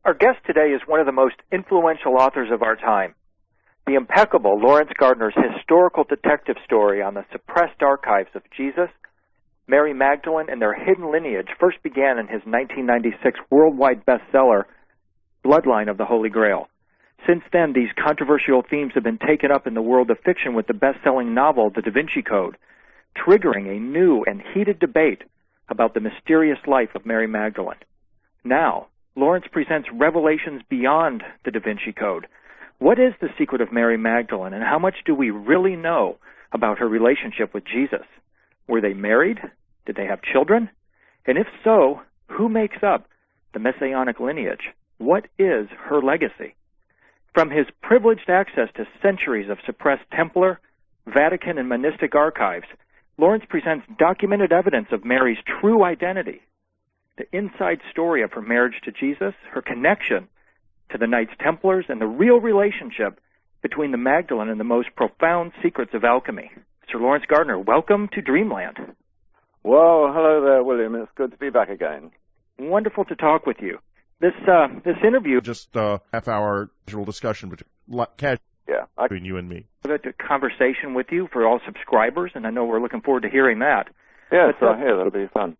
Our guest today is one of the most influential authors of our time. The impeccable Laurence Gardner's historical detective story on the suppressed archives of Jesus, Mary Magdalene, and their hidden lineage first began in his 1996 worldwide bestseller, Bloodline of the Holy Grail. Since then, these controversial themes have been taken up in the world of fiction with the best-selling novel, The Da Vinci Code, triggering a new and heated debate about the mysterious life of Mary Magdalene. Now, Laurence presents revelations beyond the Da Vinci Code. What is the secret of Mary Magdalene, and how much do we really know about her relationship with Jesus? Were they married? Did they have children? And if so, who makes up the Messianic lineage? What is her legacy? From his privileged access to centuries of suppressed Templar, Vatican, and monistic archives, Laurence presents documented evidence of Mary's true identity, the inside story of her marriage to Jesus, her connection to the Knights Templars, and the real relationship between the Magdalene and the most profound secrets of alchemy. Sir Laurence Gardner, welcome to Dreamland. Well, hello there, William. It's good to be back again. Wonderful to talk with you. This interview... Just a half-hour visual discussion between you and me. A conversation with you for all subscribers, and I know we're looking forward to hearing that. Yes, I hear that'll be fun.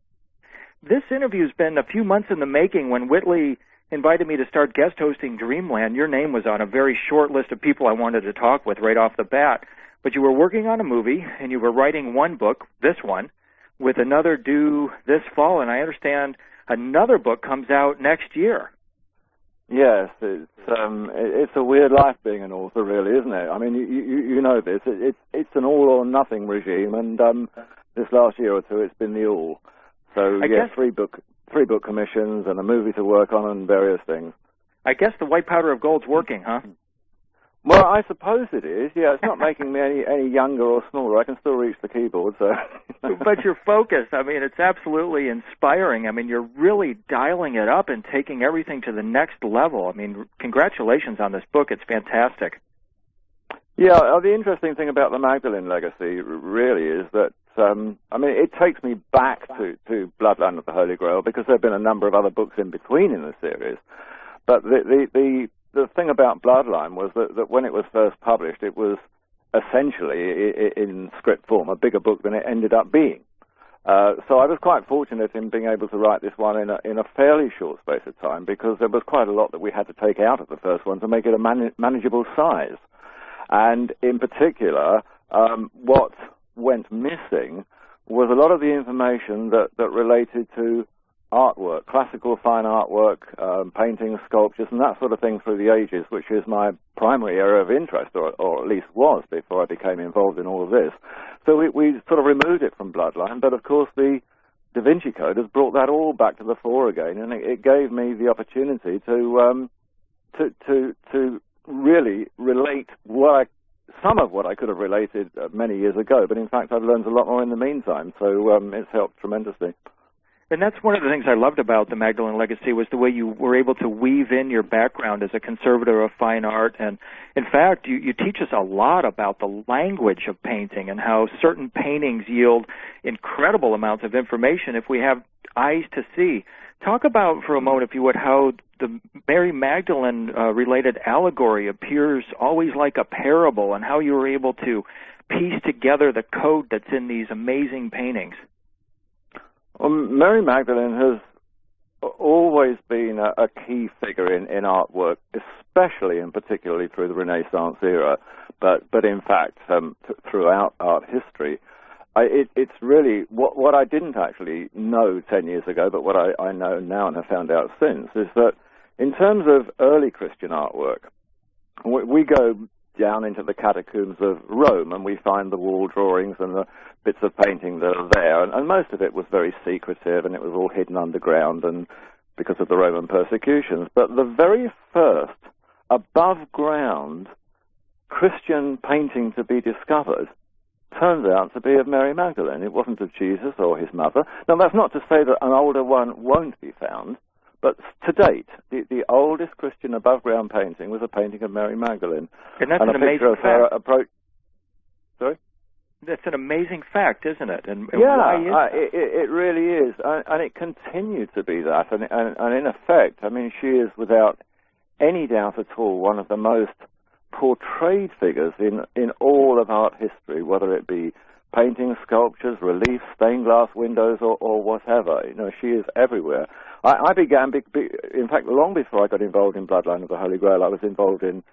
This interview's been a few months in the making. When Whitley invited me to start guest hosting Dreamland, your name was on a very short list of people I wanted to talk with right off the bat. But you were working on a movie, and you were writing one book, this one, with another due this fall, and I understand another book comes out next year. Yes, it's a weird life being an author, really, isn't it? I mean, you know this. It's an all-or-nothing regime, and this last year or two, it's been the all. So, yes, three book commissions and a movie to work on and various things. I guess the white powder of gold's working, huh? Well, I suppose it is. Yeah, it's not making me any younger or smaller. I can still reach the keyboard, so... But your focus, I mean, it's absolutely inspiring. I mean, you're really dialing it up and taking everything to the next level. I mean, congratulations on this book. It's fantastic. Yeah, the interesting thing about the Magadalene Legacy really is that, I mean, it takes me back to Bloodline of the Holy Grail because there have been a number of other books in between in the series. But the thing about Bloodline was that when it was first published, it was essentially, in script form, a bigger book than it ended up being. So I was quite fortunate in being able to write this one in a fairly short space of time because there was quite a lot that we had to take out of the first one to make it a manageable size. And in particular, what went missing was a lot of the information that related to artwork, classical fine artwork, paintings, sculptures, and that sort of thing through the ages, which is my primary area of interest, or at least was before I became involved in all of this. So we sort of removed it from Bloodline, but of course the Da Vinci Code has brought that all back to the fore again, and it gave me the opportunity to really relate some of what I could have related many years ago, but in fact I've learned a lot more in the meantime, so it's helped tremendously. And that's one of the things I loved about the Magadalene Legacy was the way you were able to weave in your background as a conservator of fine art. And, in fact, you teach us a lot about the language of painting and how certain paintings yield incredible amounts of information if we have eyes to see. Talk about, for a moment, if you would, how the Mary Magdalene-related allegory appears always like a parable and how you were able to piece together the code that's in these amazing paintings. Well, Mary Magdalene has always been a key figure in artwork, especially and particularly through the Renaissance era, but in fact throughout art history. It's really what I didn't actually know 10 years ago, but what I know now and have found out since, is that in terms of early Christian artwork, we go down into the catacombs of Rome and we find the wall drawings and the bits of painting that are there, and most of it was very secretive and it was all hidden underground and because of the Roman persecutions. But the very first above-ground Christian painting to be discovered turns out to be of Mary Magdalene. It wasn't of Jesus or his mother. Now, that's not to say that an older one won't be found, but to date, the oldest Christian above-ground painting was a painting of Mary Magdalene. And that's an amazing fact. Sorry? That's an amazing fact, isn't it? And yeah, why is that? It really is, and it continued to be that. And in effect, I mean, she is without any doubt at all one of the most portrayed figures in all of art history, whether it be paintings, sculptures, reliefs, stained glass windows, or whatever. You know, she is everywhere. I began, in fact, long before I got involved in Bloodline of the Holy Grail, I was involved in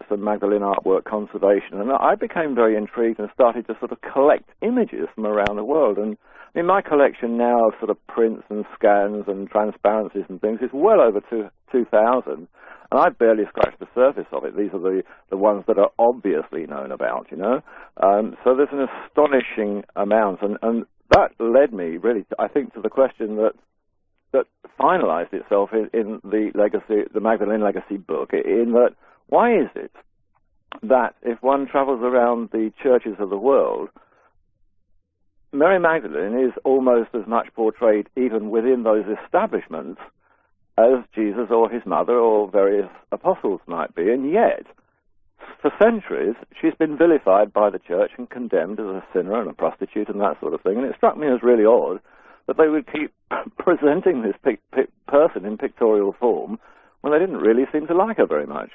some Magdalene artwork conservation, and I became very intrigued and started to sort of collect images from around the world. And in my collection now of sort of prints and scans and transparencies and things is well over 2,000, and I've barely scratched the surface of it. These are the ones that are obviously known about, you know. So there's an astonishing amount, and that led me really, I think, to the question that finalized itself in the Magdalene Legacy book, in that why is it that if one travels around the churches of the world, Mary Magdalene is almost as much portrayed even within those establishments as Jesus or his mother or various apostles might be, and yet for centuries she's been vilified by the church and condemned as a sinner and a prostitute and that sort of thing. And it struck me as really odd that they would keep presenting this person in pictorial form when they didn't really seem to like her very much.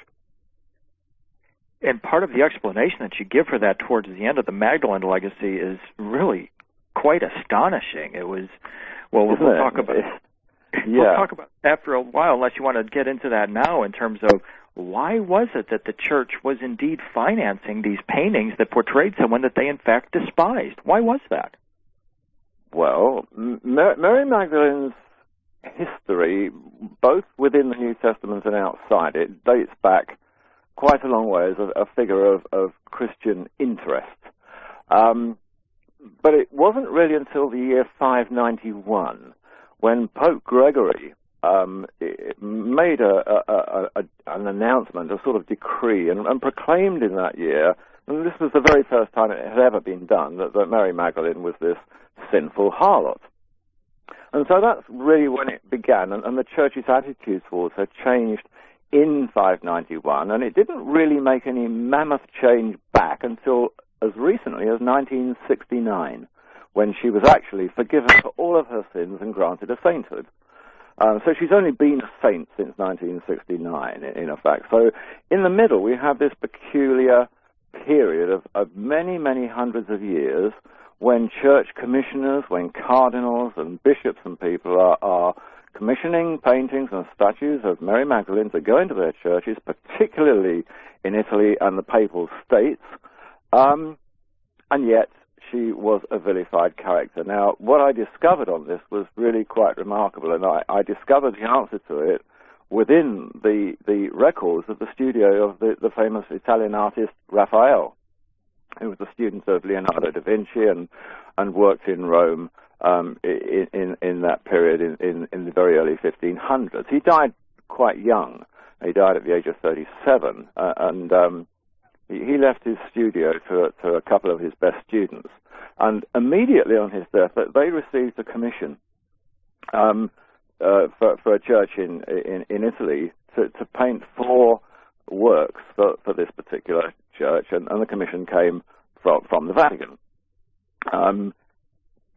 And part of the explanation that you give for that towards the end of the Magdalene Legacy is really quite astonishing. It was, well, we'll talk about it. Yeah. We'll talk about it after a while, unless you want to get into that now in terms of why was it that the church was indeed financing these paintings that portrayed someone that they in fact despised? Why was that? Well, Mary Magdalene's history, both within the New Testament and outside it, dates back quite a long way as a figure of Christian interest. But it wasn't really until the year 591 when Pope Gregory made an announcement, a sort of decree, and proclaimed in that year, and this was the very first time it had ever been done, that Mary Magdalene was this sinful harlot. And so that's really when it began, and the church's attitude towards her changed in 591, and it didn't really make any mammoth change back until as recently as 1969, when she was actually forgiven for all of her sins and granted a sainthood. So she's only been a saint since 1969, in effect. So in the middle, we have this peculiar period of many, many hundreds of years when church commissioners, when cardinals and bishops and people are commissioning paintings and statues of Mary Magdalene to go into their churches, particularly in Italy and the Papal States, and yet she was a vilified character. Now, what I discovered on this was really quite remarkable, and I discovered the answer to it within the records of the studio of the famous Italian artist Raphael, who was a student of Leonardo da Vinci and worked in Rome in that period in the very early 1500s. He died quite young. He died at the age of 37, and he left his studio to a couple of his best students. And immediately on his death, they received a commission for a church in Italy to paint 4 works for this particular church, and the commission came from the Vatican.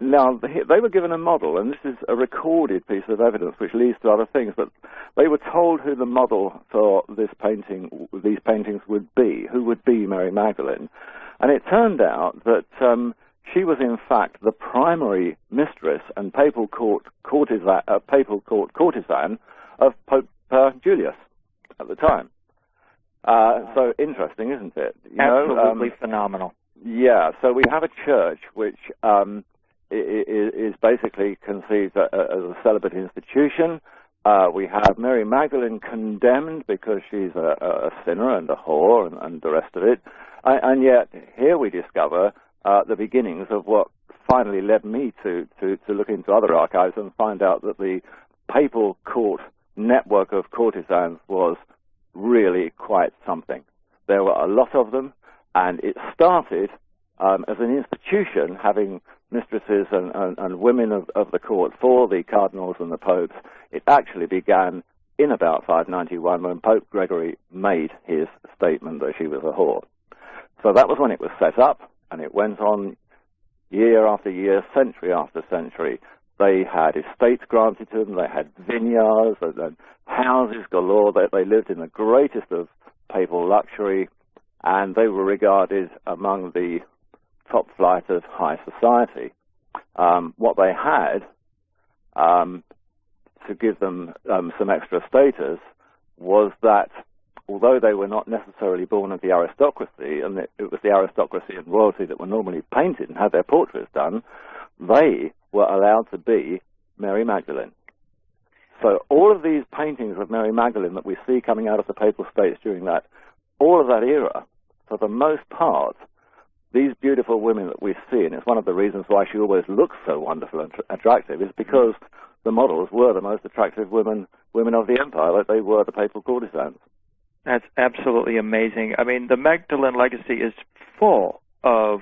Now, they were given a model, and this is a recorded piece of evidence which leads to other things, but they were told who the model for these paintings would be, who would be Mary Magdalene. And it turned out that she was, in fact, the primary mistress and papal court courtesan of Pope Julius at the time. So interesting, isn't it? Absolutely phenomenal. Yeah, so we have a church which is basically conceived as a celibate institution. We have Mary Magdalene condemned because she's a sinner and a whore and the rest of it. And yet here we discover the beginnings of what finally led me to look into other archives and find out that the papal court network of courtesans was really quite something. There were a lot of them, and it started as an institution having mistresses and women of the court for the cardinals and the popes. It actually began in about 591 when Pope Gregory made his statement that she was a whore. So that was when it was set up, and it went on year after year, century after century. They had estates granted to them, they had vineyards, and houses galore. They lived in the greatest of papal luxury, and they were regarded among the top flight of high society. What they had, to give them some extra status, was that although they were not necessarily born of the aristocracy, and it was the aristocracy and royalty that were normally painted and had their portraits done, they were allowed to be Mary Magdalene. So all of these paintings of Mary Magdalene that we see coming out of the Papal States during that, all of that era, for the most part, these beautiful women that we see, and it's one of the reasons why she always looks so wonderful and attractive, is because the models were the most attractive women of the empire, like they were the papal courtesans. That's absolutely amazing. I mean, the Magdalene Legacy is full of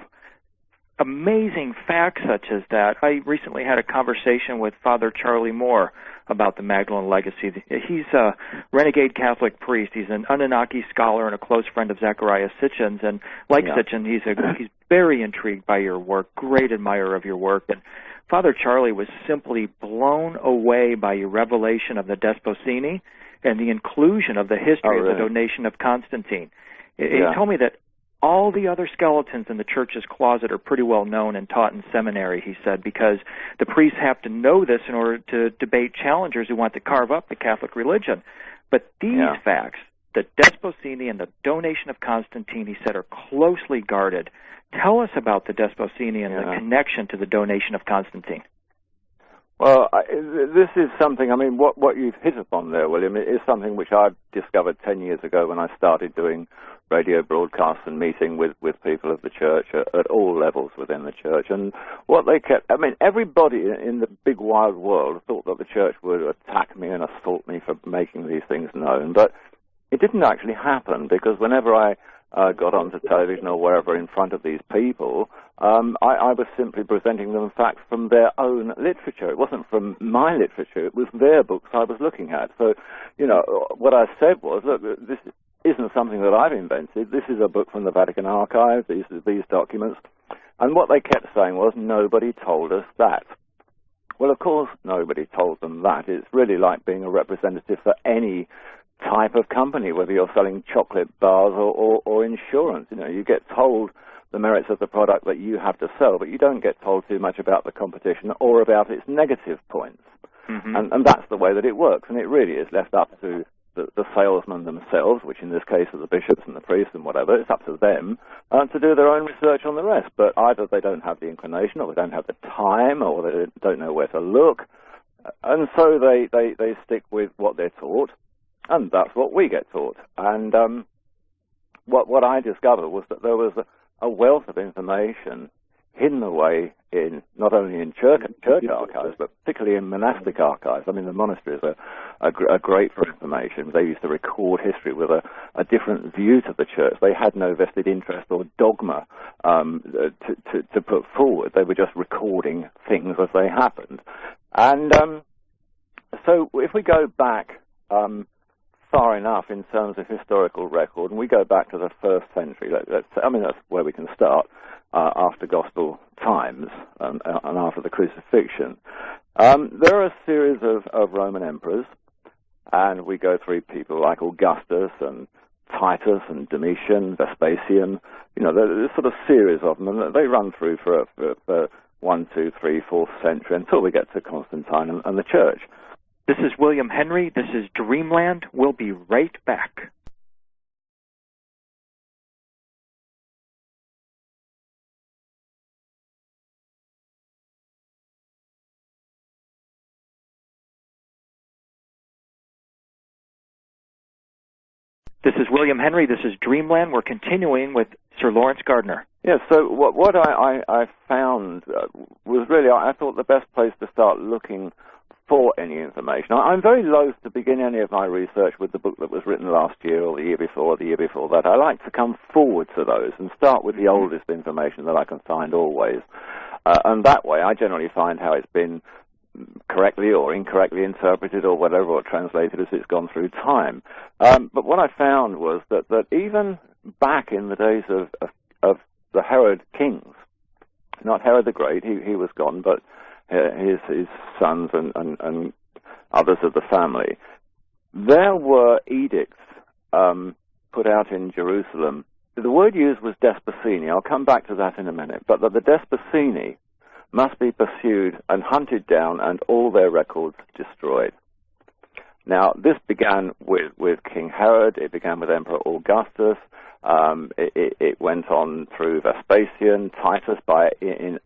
amazing facts such as that. I recently had a conversation with Father Charlie Moore about the Magdalene Legacy. He's a renegade Catholic priest. He's an Anunnaki scholar and a close friend of Zechariah Sitchin's. And like Sitchin, he's very intrigued by your work, great admirer of your work. And Father Charlie was simply blown away by your revelation of the Desposini and the inclusion of the history of the donation of Constantine. He told me that all the other skeletons in the church's closet are pretty well known and taught in seminary, he said, because the priests have to know this in order to debate challengers who want to carve up the Catholic religion. But these facts, the Desposini and the donation of Constantine, he said, are closely guarded. Tell us about the Desposini and the connection to the donation of Constantine. Well, this is something, I mean, what you've hit upon there, William, is something which I discovered 10 years ago when I started doing radio broadcasts and meeting with people of the church at all levels within the church. And what they kept, I mean, everybody in the big wide world thought that the church would attack me and assault me for making these things known. But it didn't actually happen, because whenever I got onto television or wherever in front of these people, I was simply presenting them facts from their own literature. It wasn't from my literature, it was their books I was looking at. So, you know, what I said was, look, this isn't something that I've invented. This is a book from the Vatican archives, these documents. And what they kept saying was, nobody told us that. Well, of course, nobody told them that. It's really like being a representative for any type of company, whether you're selling chocolate bars or insurance. You know, you get told the merits of the product that you have to sell, but you don't get told too much about the competition or about its negative points. Mm-hmm. And that's the way that it works, and it really is left up to the salesmen themselves, which in this case are the bishops and the priests and whatever. It's up to them to do their own research on the rest, but either they don't have the inclination, or they don't have the time, or they don't know where to look, and so they stick with what they're taught. And that's what we get taught. And what I discovered was that there was a wealth of information hidden away in not only in church archives, but particularly in monastic archives. I mean, the monasteries are great for information. They used to record history with a different view to the church. They had no vested interest or dogma to put forward. They were just recording things as they happened. And so if we go back far enough in terms of historical record, and we go back to the 1st century. That's where we can start, after Gospel times and after the crucifixion. There are a series of Roman emperors, and we go through people like Augustus and Titus and Domitian, Vespasian. You know, there's sort of series of them, and they run through for 1, 2, 3, 4th century until we get to Constantine and the church. This is William Henry. This is Dreamland. We'll be right back. This is William Henry. This is Dreamland. We're continuing with Sir Laurence Gardner. Yeah, so what I found was really, I thought the best place to start looking for any information. I'm very loath to begin any of my research with the book that was written last year or the year before or the year before that. I like to come forward to those and start with the oldest information that I can find always. And that way I generally find how it's been correctly or incorrectly interpreted or whatever, or translated as it's gone through time. But what I found was that even back in the days of the Herod kings, not Herod the Great, he was gone, but his sons and others of the family. There were edicts put out in Jerusalem. The word used was despacini. I'll come back to that in a minute. But that the despacini must be pursued and hunted down and all their records destroyed. Now, this began with King Herod. It began with Emperor Augustus. It went on through Vespasian, Titus in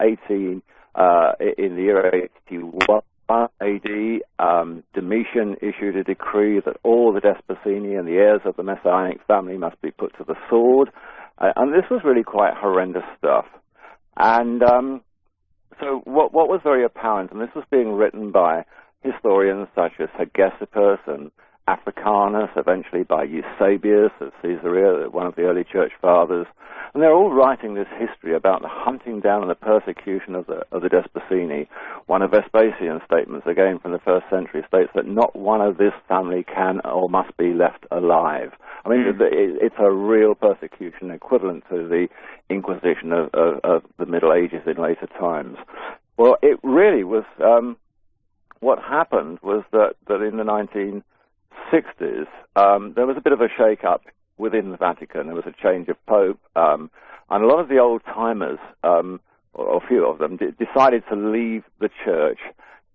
the year 81 AD. Domitian issued a decree that all the Despacini and the heirs of the Messianic family must be put to the sword. And this was really quite horrendous stuff. And so what was very apparent, and this was being written by historians such as Hegesippus and Africanus, eventually by Eusebius of Caesarea, one of the early church fathers, and they're all writing this history about the hunting down and the persecution of the Despacini. One of Vespasian's statements, again from the first century, states that not one of this family can or must be left alive. I mean, it's a real persecution equivalent to the Inquisition of the Middle Ages in later times. Well, it really was, what happened was that in the 1960s, there was a bit of a shake-up within the Vatican. There was a change of pope, and a lot of the old-timers, or a few of them, decided to leave the church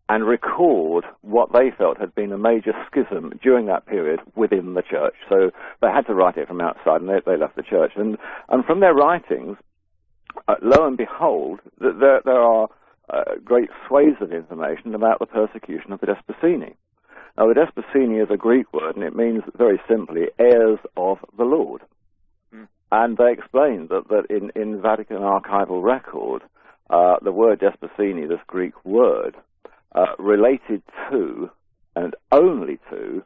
and record what they felt had been a major schism during that period within the church. So they had to write it from outside, and they left the church. And from their writings, lo and behold, there are great swathes of information about the persecution of the Despacini. Now, the Despacini is a Greek word, and it means very simply heirs of the Lord. Mm. And they explained that in Vatican archival record, the word Despacini, this Greek word, related to, and only to,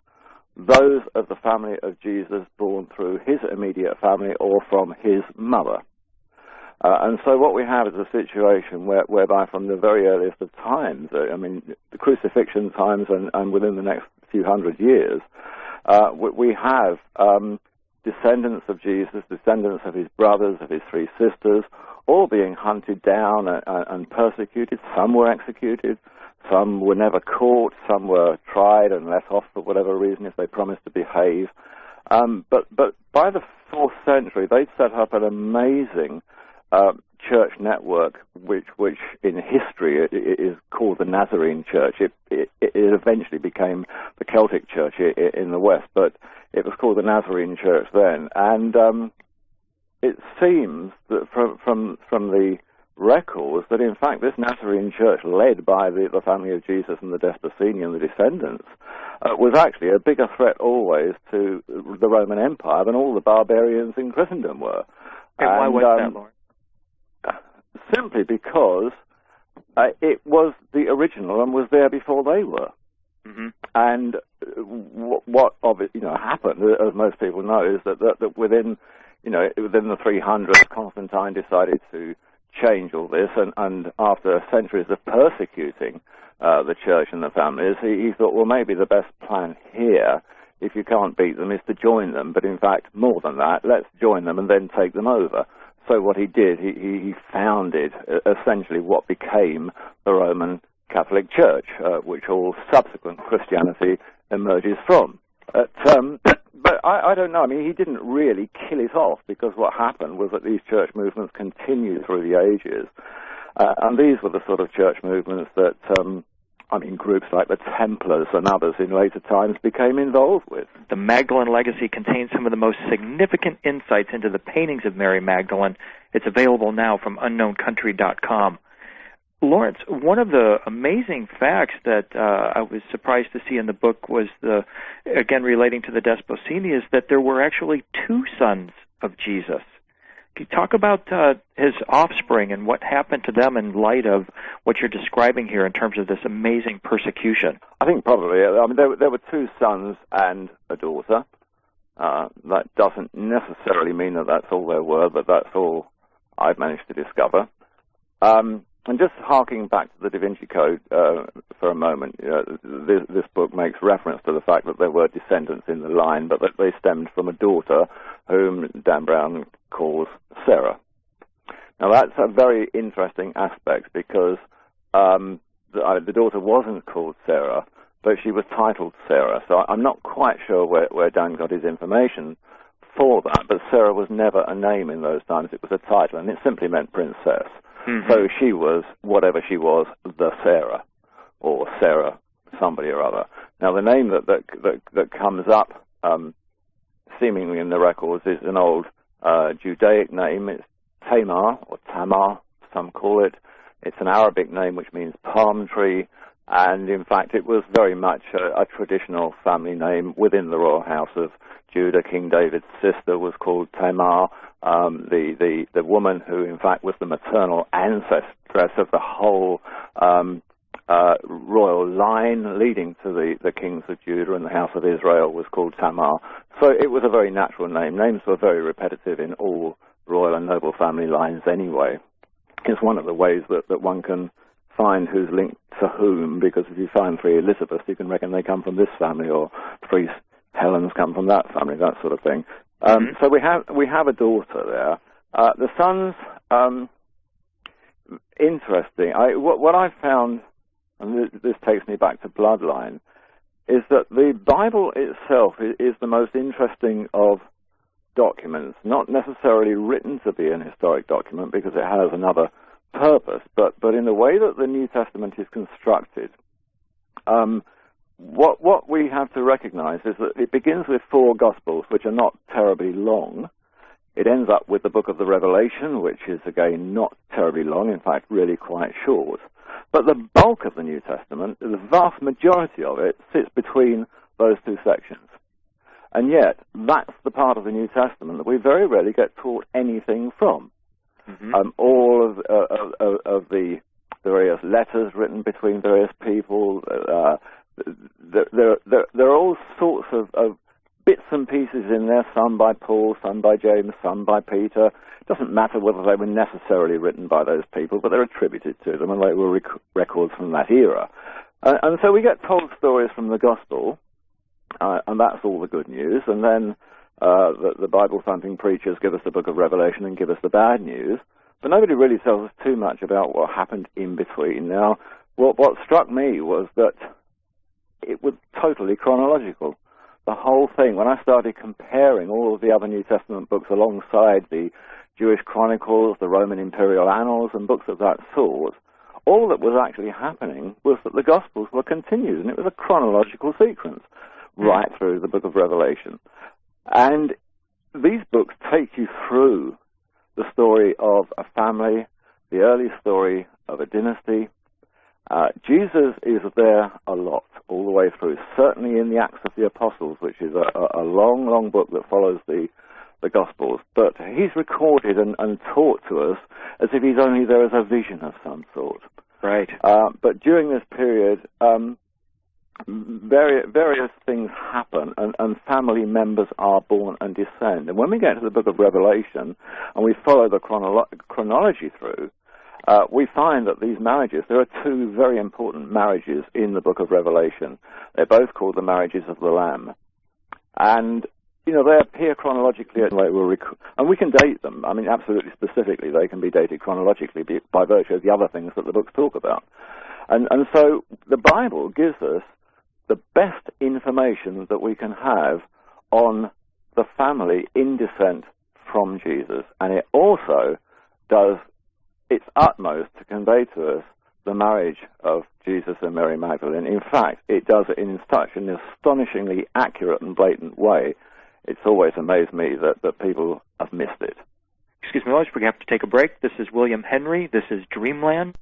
those of the family of Jesus born through his immediate family or from his mother. And so what we have is a situation whereby from the very earliest of times, I mean, the crucifixion times and within the next few hundred years, we have descendants of Jesus, descendants of his brothers, of his three sisters, all being hunted down and persecuted. Some were executed, some were never caught, some were tried and let off for whatever reason if they promised to behave. But by the 4th century, they'd set up an amazing church network, which in history is called the Nazarene Church. It eventually became the Celtic Church in the West, but it was called the Nazarene Church then. And it seems that from the records that in fact this Nazarene Church, led by the family of Jesus and the Despacini and the descendants, was actually a bigger threat always to the Roman Empire than all the barbarians in Christendom were. And why was that, Lawrence? Simply because it was the original and was there before they were. Mm-hmm. And what happened, as most people know, is that within the 300s, Constantine decided to change all this, and after centuries of persecuting the church and the families, he thought, well, maybe the best plan here, if you can't beat them, is to join them. But in fact, more than that, let's join them and then take them over. So what he did, he founded essentially what became the Roman Catholic Church, which all subsequent Christianity emerges from. But I don't know. I mean, he didn't really kill it off, because what happened was that these church movements continued through the ages. And these were the sort of church movements that, groups like the Templars and others in later times became involved with. The Magdalene Legacy contains some of the most significant insights into the paintings of Mary Magdalene. It's available now from unknowncountry.com. Lawrence, one of the amazing facts that I was surprised to see in the book was, again relating to the Despacini, is that there were actually 2 sons of Jesus. Can you talk about his offspring and what happened to them in light of what you're describing here in terms of this amazing persecution? I think probably. I mean, there were 2 sons and a daughter. That doesn't necessarily mean that that's all there were, but that's all I've managed to discover. And just harking back to the Da Vinci Code for a moment, this book makes reference to the fact that there were descendants in the line, but that they stemmed from a daughter whom Dan Brown calls Sarah. Now, that's a very interesting aspect because the daughter wasn't called Sarah, but she was titled Sarah. So I'm not quite sure where Dan got his information for that, but Sarah was never a name in those times. It was a title, and it simply meant princess. Mm-hmm. So she was, whatever she was, the Sarah, or Sarah somebody or other. Now, the name that comes up seemingly in the records is an old Judaic name. It's Tamar, or Tamar, some call it. It's an Arabic name which means palm tree, and in fact it was very much a traditional family name within the royal house of Judah. King David's sister was called Tamar. The woman who in fact was the maternal ancestress of the whole royal line leading to the kings of Judah and the house of Israel was called Tamar. So it was a very natural name. Names were very repetitive in all royal and noble family lines anyway. It's one of the ways that one can find who's linked to whom, because if you find 3 Elizabeths, you can reckon they come from this family, or 3 Helens come from that family, that sort of thing. So we have a daughter there. The sons, interesting. What I found, and this takes me back to Bloodline, is that the Bible itself is the most interesting of documents, not necessarily written to be an historic document because it has another purpose, but in the way that the New Testament is constructed, what we have to recognize is that it begins with 4 Gospels, which are not terribly long. It ends up with the book of the Revelation, which is, again, not terribly long, in fact, really quite short. But the bulk of the New Testament, the vast majority of it, sits between those 2 sections. And yet, that's the part of the New Testament that we very rarely get taught anything from. Mm-hmm. All of the various letters written between various people, there are all sorts of bits and pieces in there, some by Paul, some by James, some by Peter. It doesn't matter whether they were necessarily written by those people, but they're attributed to them, and they were records from that era. And so we get told stories from the Gospel, and that's all the good news. And then the Bible-thumping preachers give us the book of Revelation and give us the bad news. But nobody really tells us too much about what happened in between. Now, what struck me was that it was totally chronological. The whole thing, when I started comparing all of the other New Testament books alongside the Jewish Chronicles, the Roman Imperial Annals, and books of that sort, all that was actually happening was that the Gospels were continued, and it was a chronological sequence right through the book of Revelation. And these books take you through the story of a family, the early story of a dynasty. Jesus is there a lot, all the way through, certainly in the Acts of the Apostles, which is a long, long book that follows the Gospels. But he's recorded and taught to us as if he's only there as a vision of some sort. Right. But during this period, various things happen, and family members are born and descend. And when we get to the book of Revelation and we follow the chronology through, we find that these marriages, there are 2 very important marriages in the book of Revelation. They're both called the marriages of the Lamb. And, you know, they appear chronologically, and we can date them. I mean, absolutely specifically, they can be dated chronologically by virtue of the other things that the books talk about. And so the Bible gives us the best information that we can have on the family in descent from Jesus. And it also does its utmost to convey to us the marriage of Jesus and Mary Magdalene. In fact, it does it in such an astonishingly accurate and blatant way. It's always amazed me that people have missed it. Excuse me, Lois, we have to take a break. This is William Henry. This is Dreamland.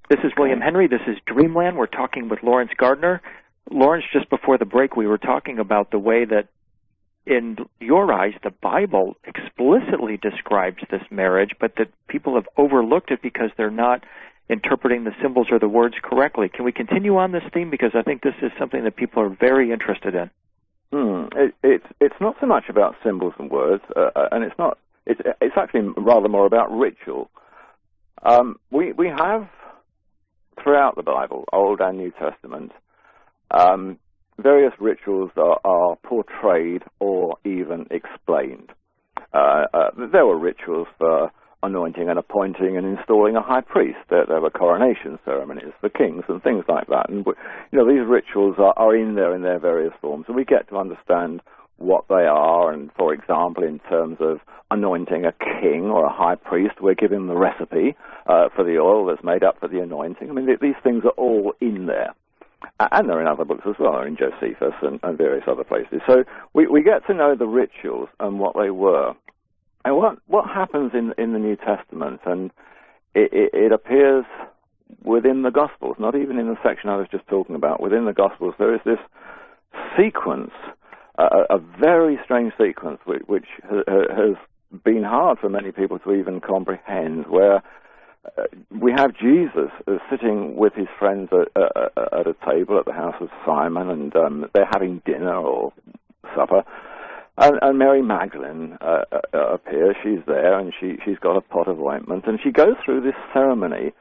This is William Henry. This is Dreamland. We're talking with Laurence Gardner. Laurence, just before the break, we were talking about the way that, in your eyes, the Bible explicitly describes this marriage, but that people have overlooked it because they're not interpreting the symbols or the words correctly. Can we continue on this theme? Because I think this is something that people are very interested in. It's not so much about symbols and words, and it's actually rather more about ritual. We have, throughout the Bible, Old and New Testament, various rituals are portrayed or even explained. There were rituals for anointing and appointing and installing a high priest. There were coronation ceremonies for kings and things like that. And these rituals are in there in their various forms, and we get to understand what they are. And for example, in terms of anointing a king or a high priest, we're given the recipe for the oil that's made up for the anointing. I mean, these things are all in there. And they're in other books as well, in Josephus and various other places. So we get to know the rituals and what they were. And what happens in the New Testament, and it appears within the Gospels, not even in the section I was just talking about. Within the Gospels, there is this sequence, a very strange sequence, which has been hard for many people to even comprehend, where we have Jesus sitting with his friends at a table at the house of Simon, and they're having dinner or supper. And Mary Magdalene appears. She's there, and she's got a pot of ointment, and she goes through this ceremony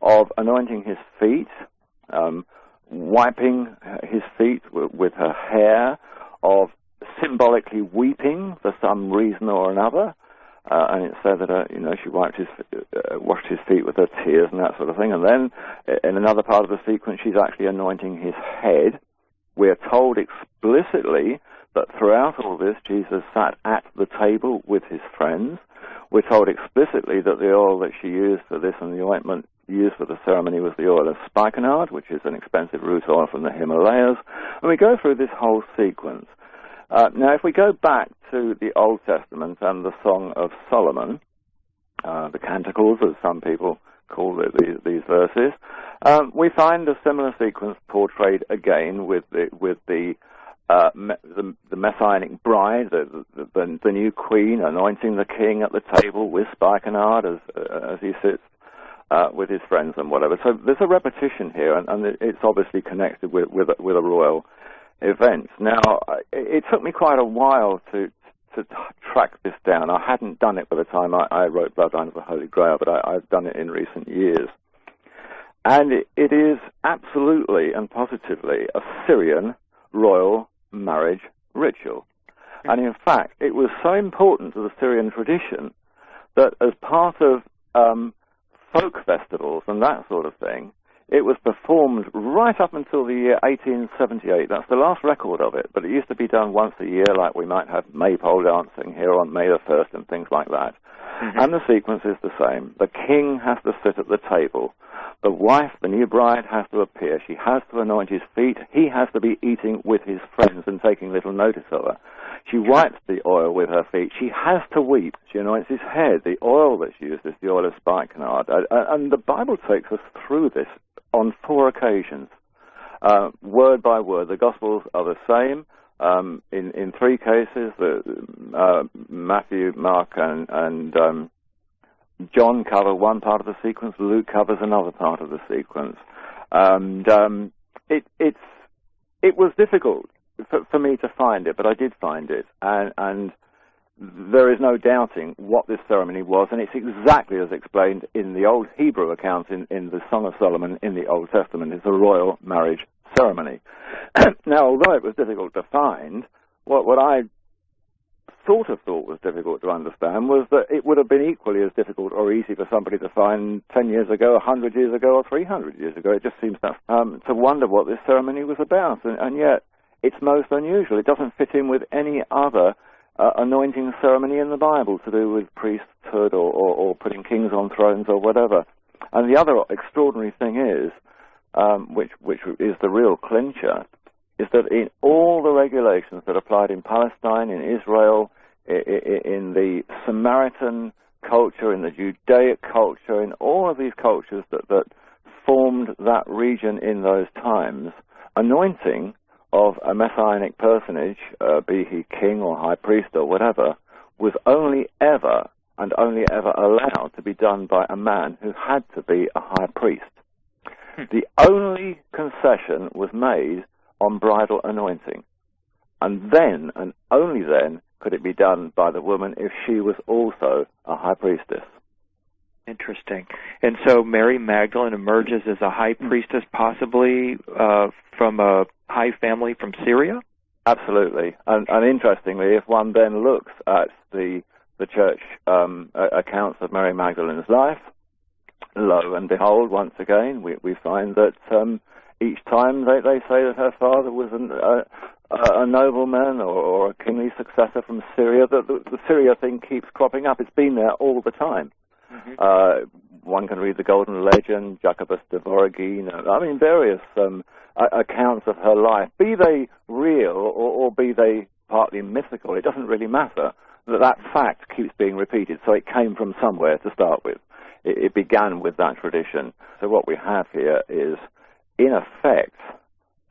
of anointing his feet, wiping his feet with her hair, of symbolically weeping for some reason or another. And it said that she washed his feet with her tears and that sort of thing. And then in another part of the sequence, she's actually anointing his head. We're told explicitly that throughout all this, Jesus sat at the table with his friends. We're told explicitly that the oil that she used for this and the ointment used for the ceremony was the oil of spikenard, which is an expensive root oil from the Himalayas. And we go through this whole sequence. Now, if we go back to the Old Testament and the Song of Solomon, the Canticles, as some people call it, these verses, we find a similar sequence portrayed again with the Messianic bride, the new queen, anointing the king at the table with spikenard as he sits with his friends and whatever. So there's a repetition here, and it's obviously connected with a royal event. Now, it took me quite a while to track this down. I hadn't done it by the time I wrote Bloodline of the Holy Grail, but I've done it in recent years. And it is absolutely and positively a Syrian royal marriage ritual. And in fact, it was so important to the Syrian tradition that as part of folk festivals and that sort of thing, it was performed right up until the year 1878. That's the last record of it, but it used to be done once a year, like we might have maypole dancing here on May the 1st and things like that. Mm-hmm. And the sequence is the same. The king has to sit at the table. The wife, the new bride, has to appear. She has to anoint his feet. He has to be eating with his friends and taking little notice of her. She wipes the oil with her feet. She has to weep. She anoints his head. The oil that's used is the oil of spikenard. And the Bible takes us through this on 4 occasions, word by word. The Gospels are the same. In 3 cases, Matthew, Mark, and John cover one part of the sequence. Luke covers another part of the sequence. And it was difficult for me to find it, but I did find it. And there is no doubting what this ceremony was, and it's exactly as explained in the old Hebrew accounts in the Song of Solomon in the Old Testament. It's a royal marriage ceremony. Now, although it was difficult to find, what I sort of thought was difficult to understand was that it would have been equally as difficult or easy for somebody to find 10 years ago, 100 years ago, or 300 years ago. It just seems to wonder what this ceremony was about, and yet it's most unusual. It doesn't fit in with any other anointing ceremony in the Bible to do with priesthood or putting kings on thrones or whatever. And the other extraordinary thing is, which is the real clincher, is that in all the regulations that applied in Palestine, in Israel, in the Samaritan culture, in the Judaic culture, in all of these cultures that formed that region in those times, anointing of a messianic personage, be he king or high priest or whatever, was only ever allowed to be done by a man who had to be a high priest. The only concession was made on bridal anointing. And then, and only then, could it be done by the woman if she was also a high priestess. Interesting. And so Mary Magdalene emerges as a high priestess, possibly from a high family from Syria? Absolutely. And interestingly, if one then looks at the church accounts of Mary Magdalene's life, lo and behold, once again, we find that each time they say that her father was a nobleman or a kingly successor from Syria, the Syria thing keeps cropping up. It's been there all the time. Mm-hmm. One can read the Golden Legend, Jacobus de Voragine, various accounts of her life, be they real or be they partly mythical. It doesn't really matter. That fact keeps being repeated, so it came from somewhere to start with. It began with that tradition. So what we have here is, in effect,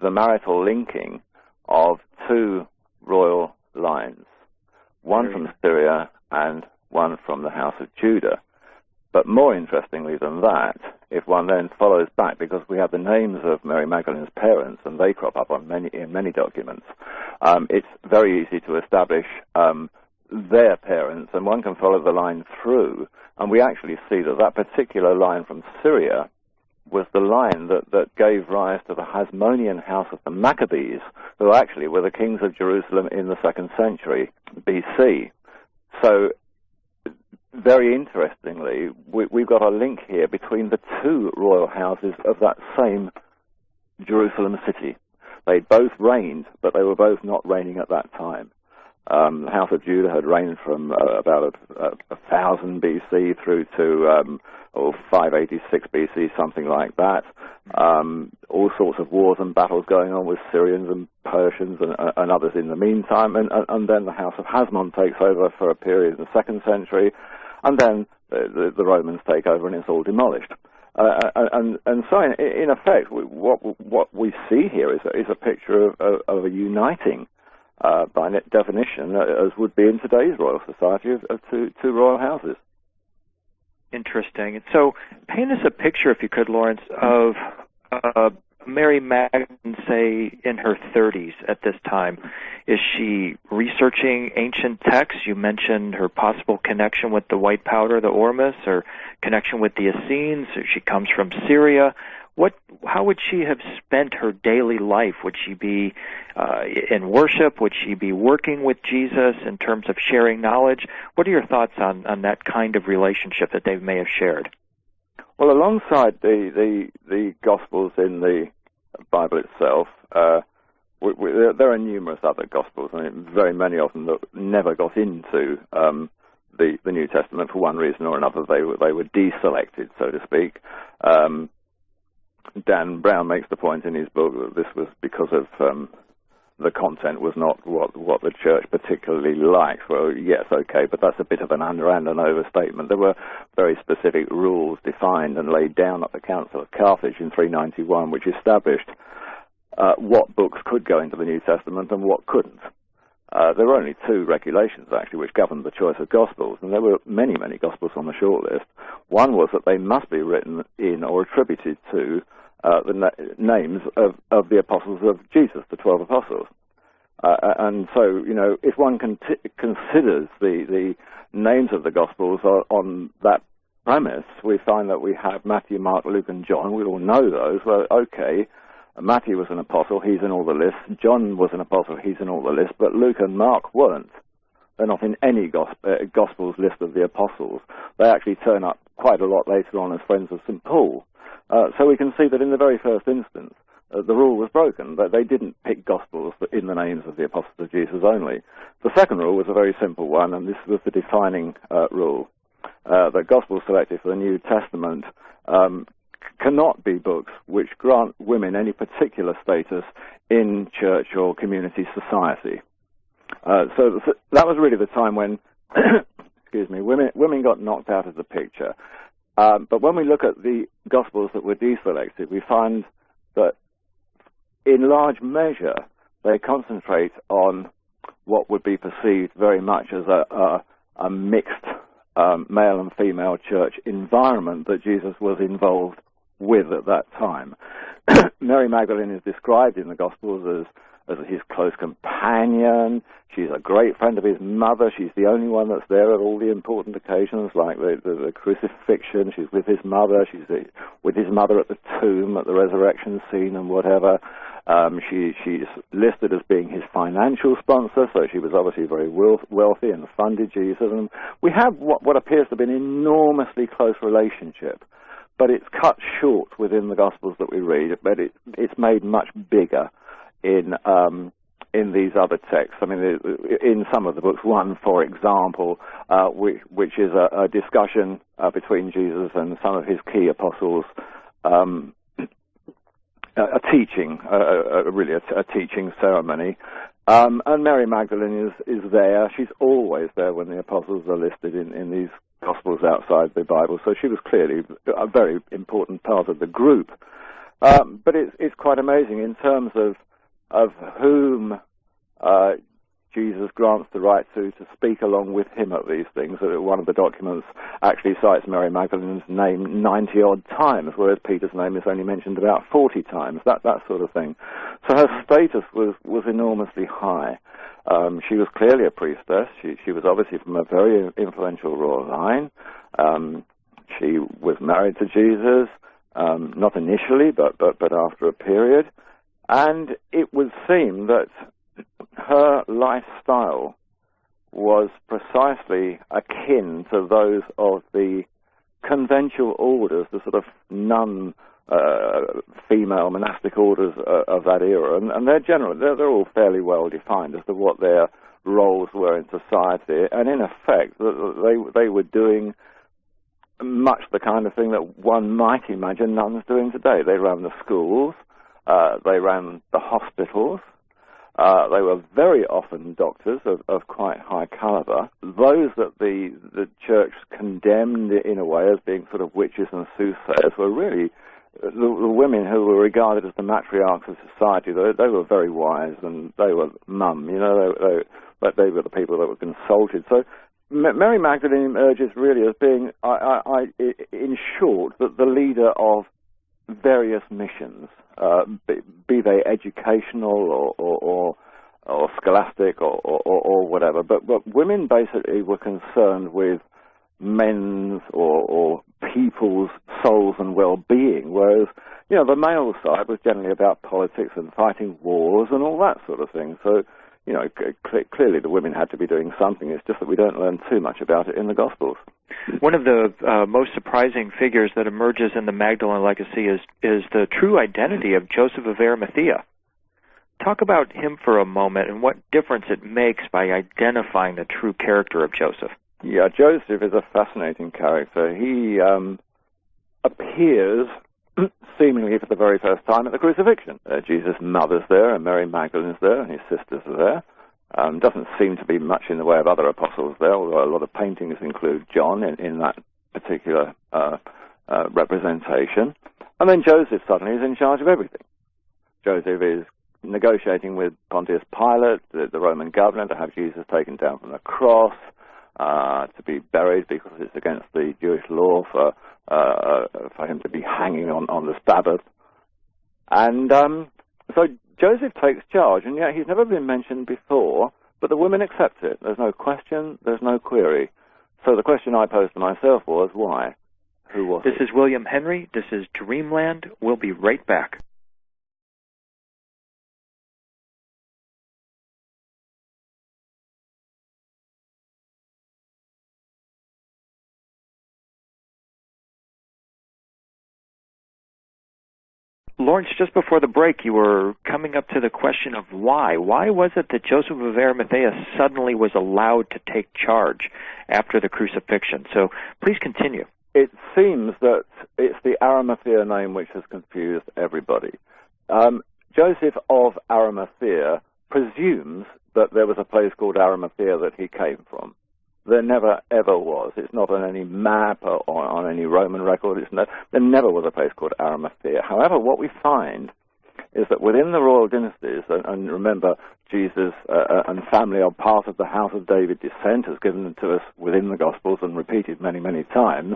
the marital linking of two royal lines, one from Syria and one from the house of Judah. But more interestingly than that, if one then follows back, because we have the names of Mary Magdalene's parents, and they crop up in many documents, it's very easy to establish their parents, and one can follow the line through, and we actually see that particular line from Syria was the line that gave rise to the Hasmonean house of the Maccabees, who actually were the kings of Jerusalem in the 2nd century BC. So, very interestingly, we've got a link here between the two royal houses of that same Jerusalem city. They both reigned, but they were both not reigning at that time. The house of Judah had reigned from about 1000 BC through to 586 BC, something like that. All sorts of wars and battles going on with Syrians and Persians and others in the meantime. And then the house of Hasmon takes over for a period in the 2nd century. And then the Romans take over and it's all demolished. And so, in effect, what we see here is a picture of a uniting, by definition, as would be in today's royal society, of two royal houses. Interesting. And so, paint us a picture, if you could, Laurence, of Mary Magdalene, say, in her 30s at this time. Is she researching ancient texts? You mentioned her possible connection with the white powder, the ormus, or connection with the Essenes. She comes from Syria. How would she have spent her daily life? Would she be in worship? Would she be working with Jesus in terms of sharing knowledge? What are your thoughts on that kind of relationship that they may have shared? Well, alongside the Gospels in the Bible itself, there are numerous other Gospels. I mean, very many of them that never got into the New Testament for one reason or another. They were deselected, so to speak. Dan Brown makes the point in his book that this was because of the content was not what the church particularly likes. Well, yes, okay, but that's a bit of an under and an overstatement. There were very specific rules defined and laid down at the Council of Carthage in 391, which established what books could go into the New Testament and what couldn't. There were only two regulations, actually, which governed the choice of Gospels, and there were many, many Gospels on the shortlist. One was that they must be written in or attributed to the names of the apostles of Jesus, the 12 apostles. And so, if one considers the names of the Gospels on that premise, we find that we have Matthew, Mark, Luke, and John. We all know those. Well, okay, Matthew was an apostle, he's in all the lists. John was an apostle, he's in all the lists. But Luke and Mark weren't. They're not in any Gospels list of the apostles. They actually turn up quite a lot later on as friends of St. Paul. So we can see that in the very first instance, the rule was broken. They didn't pick Gospels in the names of the apostles of Jesus only. The second rule was a very simple one, and this was the defining rule. That Gospels selected for the New Testament cannot be books which grant women any particular status in church or community society. So that was really the time when, excuse me, women got knocked out of the picture. But when we look at the Gospels that were deselected, we find that in large measure they concentrate on what would be perceived very much as a mixed male and female church environment that Jesus was involved with at that time. Mary Magdalene is described in the Gospels as his close companion. She's a great friend of his mother. She's the only one that's there at all the important occasions, like the crucifixion. She's with his mother. She's with his mother at the tomb, at the resurrection scene and whatever. She's listed as being his financial sponsor, so she was obviously very wealthy and funded Jesus. And we have what appears to be an enormously close relationship, but it's cut short within the Gospels that we read, but it's made much bigger in these other texts. I mean, in some of the books, one, for example, which is a discussion between Jesus and some of his key apostles, a teaching, really a teaching ceremony. And Mary Magdalene is there. She's always there when the apostles are listed in these Gospels outside the Bible. So she was clearly a very important part of the group. But it's quite amazing in terms of whom Jesus grants the right to speak along with him at these things. One of the documents actually cites Mary Magdalene's name 90-odd times, whereas Peter's name is only mentioned about 40 times, that sort of thing. So her status was enormously high. She was clearly a priestess. She was obviously from a very influential royal line. She was married to Jesus, not initially, but after a period. And it would seem that her lifestyle was precisely akin to those of the conventual orders, the sort of nun female monastic orders of that era, and they're all fairly well defined as to what their roles were in society, and in effect they were doing much the kind of thing that one might imagine nuns doing today. They ran the schools, they ran the hospitals. They were very often doctors of quite high caliber. Those that the church condemned in a way as being sort of witches and soothsayers were really the women who were regarded as the matriarchs of society. They were very wise, and they were mum, you know, they were the people that were consulted. So Mary Magdalene emerges really as being, in short, the leader of various missions, be they educational or scholastic or whatever. But women basically were concerned with men's or people's souls and well-being, whereas, you know, the male side was generally about politics and fighting wars and all that sort of thing. So, you know, clearly the women had to be doing something. It's just that we don't learn too much about it in the Gospels. One of the most surprising figures that emerges in the Magdalene Legacy is the true identity of Joseph of Arimathea. Talk about him for a moment and what difference it makes by identifying the true character of Joseph. Yeah, Joseph is a fascinating character. He appears seemingly for the very first time at the crucifixion. Jesus' mother's there, and Mary Magdalene's there, and his sisters are there. Doesn't seem to be much in the way of other apostles there, although a lot of paintings include John in that particular representation. And then Joseph suddenly is in charge of everything. Joseph is negotiating with Pontius Pilate, the Roman governor, to have Jesus taken down from the cross, to be buried because it's against the Jewish law for him to be hanging on the Sabbath. And so Joseph takes charge, and yet he's never been mentioned before, but the women accept it. There's no question, there's no query. So the question I posed to myself was, why? Who was it? This is William Henry. This is Dreamland. We'll be right back. Laurence, just before the break, you were coming up to the question of why. Why was it that Joseph of Arimathea suddenly was allowed to take charge after the crucifixion? So please continue. It seems that it's the Arimathea name which has confused everybody. Joseph of Arimathea presumes that there was a place called Arimathea that he came from. There never, ever was. It's not on any map or on any Roman record. There never was a place called Arimathea. However, what we find is that within the royal dynasties, and remember, Jesus and family are part of the House of David descent, as given to us within the Gospels and repeated many, many times,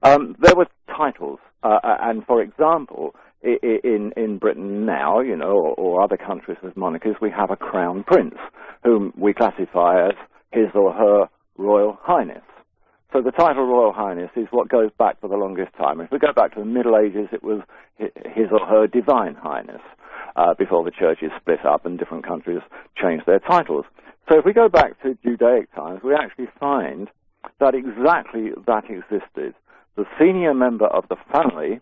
there were titles. And, for example, in Britain now, you know, or other countries with monarchies, we have a crown prince, whom we classify as His or Her Royal Highness. So the title Royal Highness is what goes back for the longest time. If we go back to the Middle Ages, it was His or Her Divine Highness, before the churches split up and different countries changed their titles. So if we go back to Judaic times, we actually find that exactly that existed. The senior member of the family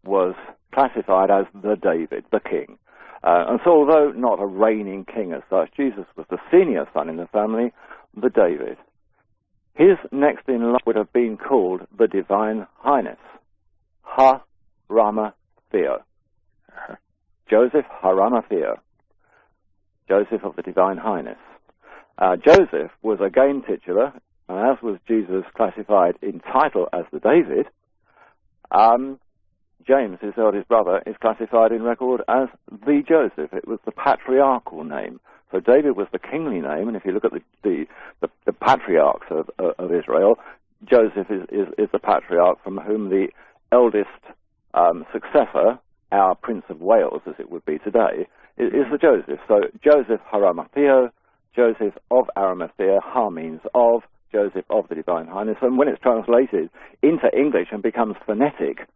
was classified as the David, the king. And so although not a reigning king as such, Jesus was the senior son in the family, the David. His next in line would have been called the Divine Highness, Ha-Rama Theo. Joseph Ha-Rama Theo. Joseph of the Divine Highness. Joseph was again titular, and as was Jesus classified in title as the David, James, his eldest brother, is classified in record as the Joseph. It was the patriarchal name. So David was the kingly name, and if you look at the patriarchs of Israel, Joseph is the patriarch from whom the eldest successor, our Prince of Wales, as it would be today, is the Joseph. So Joseph Arimathea, Joseph of Arimathea, Ha means of, Joseph of the Divine Highness, and when it's translated into English and becomes phonetic,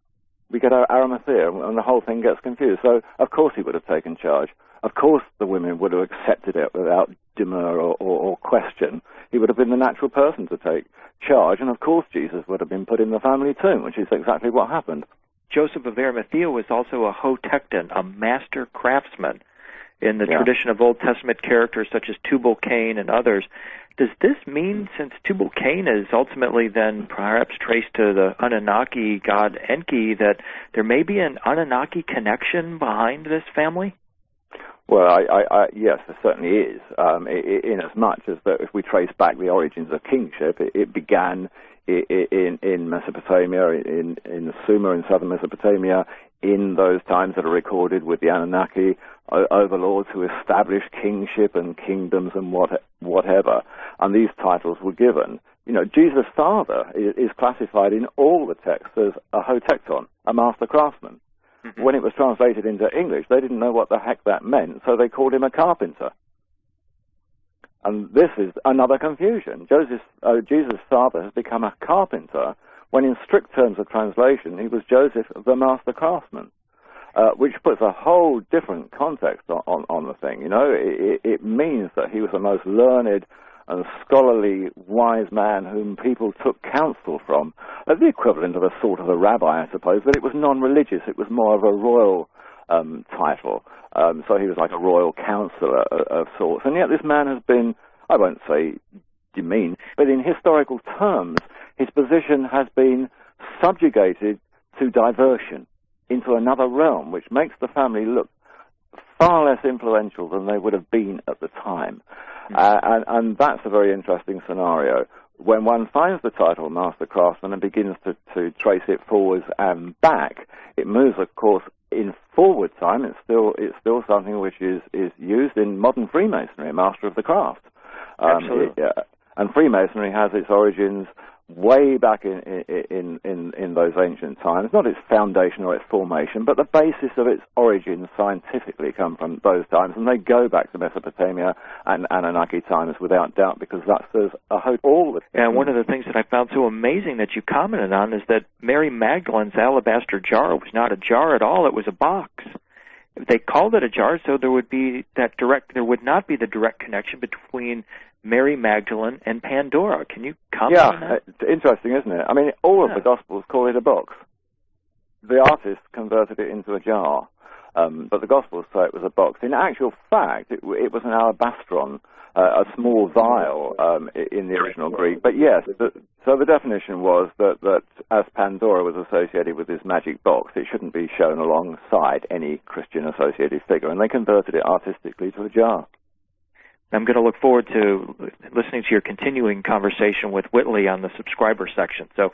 we get our Arimathea, and the whole thing gets confused. So, of course, he would have taken charge. Of course, the women would have accepted it without demur or question. He would have been the natural person to take charge, and of course, Jesus would have been put in the family tomb, which is exactly what happened. Joseph of Arimathea was also a hotecton, a master craftsman in the tradition of Old Testament characters such as Tubal-Cain and others. Does this mean, since Tubal-Cain is ultimately then perhaps traced to the Anunnaki god Enki, that there may be an Anunnaki connection behind this family? Well, yes, there certainly is, in as much as that if we trace back the origins of kingship, it began in Mesopotamia, in Sumer, in southern Mesopotamia, in those times that are recorded with the Anunnaki overlords who established kingship and kingdoms and whatever. And these titles were given. You know, Jesus' father is classified in all the texts as a hotecton, a master craftsman. Mm-hmm. When it was translated into English, they didn't know what the heck that meant, so they called him a carpenter. And this is another confusion. Jesus' father has become a carpenter, when in strict terms of translation, he was Joseph the master craftsman, which puts a whole different context on the thing. You know, it means that he was the most learned and scholarly wise man whom people took counsel from, the equivalent of a sort of a rabbi, I suppose, but it was non-religious. It was more of a royal title. So he was like a royal counselor of sorts. And yet this man has been, I won't say demeaned, but in historical terms, his position has been subjugated to diversion into another realm, which makes the family look far less influential than they would have been at the time. And that's a very interesting scenario. When one finds the title Master Craftsman and begins to trace it forwards and back, it moves, of course, in forward time. It's still something which is used in modern Freemasonry, Master of the Craft. Absolutely. And Freemasonry has its origins way back in those ancient times, not its foundation or its formation, but the basis of its origins scientifically come from those times, and they go back to Mesopotamia and Anunnaki times without doubt, because that's a hope all. And one of the things that I found so amazing that you commented on is that Mary Magdalene's alabaster jar was not a jar at all; it was a box. They called it a jar, so there would not be the direct connection between Mary Magdalene and Pandora. Can you comment on that? Yeah, it's interesting, isn't it? I mean, all of the Gospels call it a box. The artist converted it into a jar, but the Gospels say it was a box. In actual fact, it was an alabastron, a small vial in the original Greek. But yes, so the definition was that as Pandora was associated with this magic box, it shouldn't be shown alongside any Christian-associated figure, and they converted it artistically to a jar. I'm going to look forward to listening to your continuing conversation with Whitley on the subscriber section. So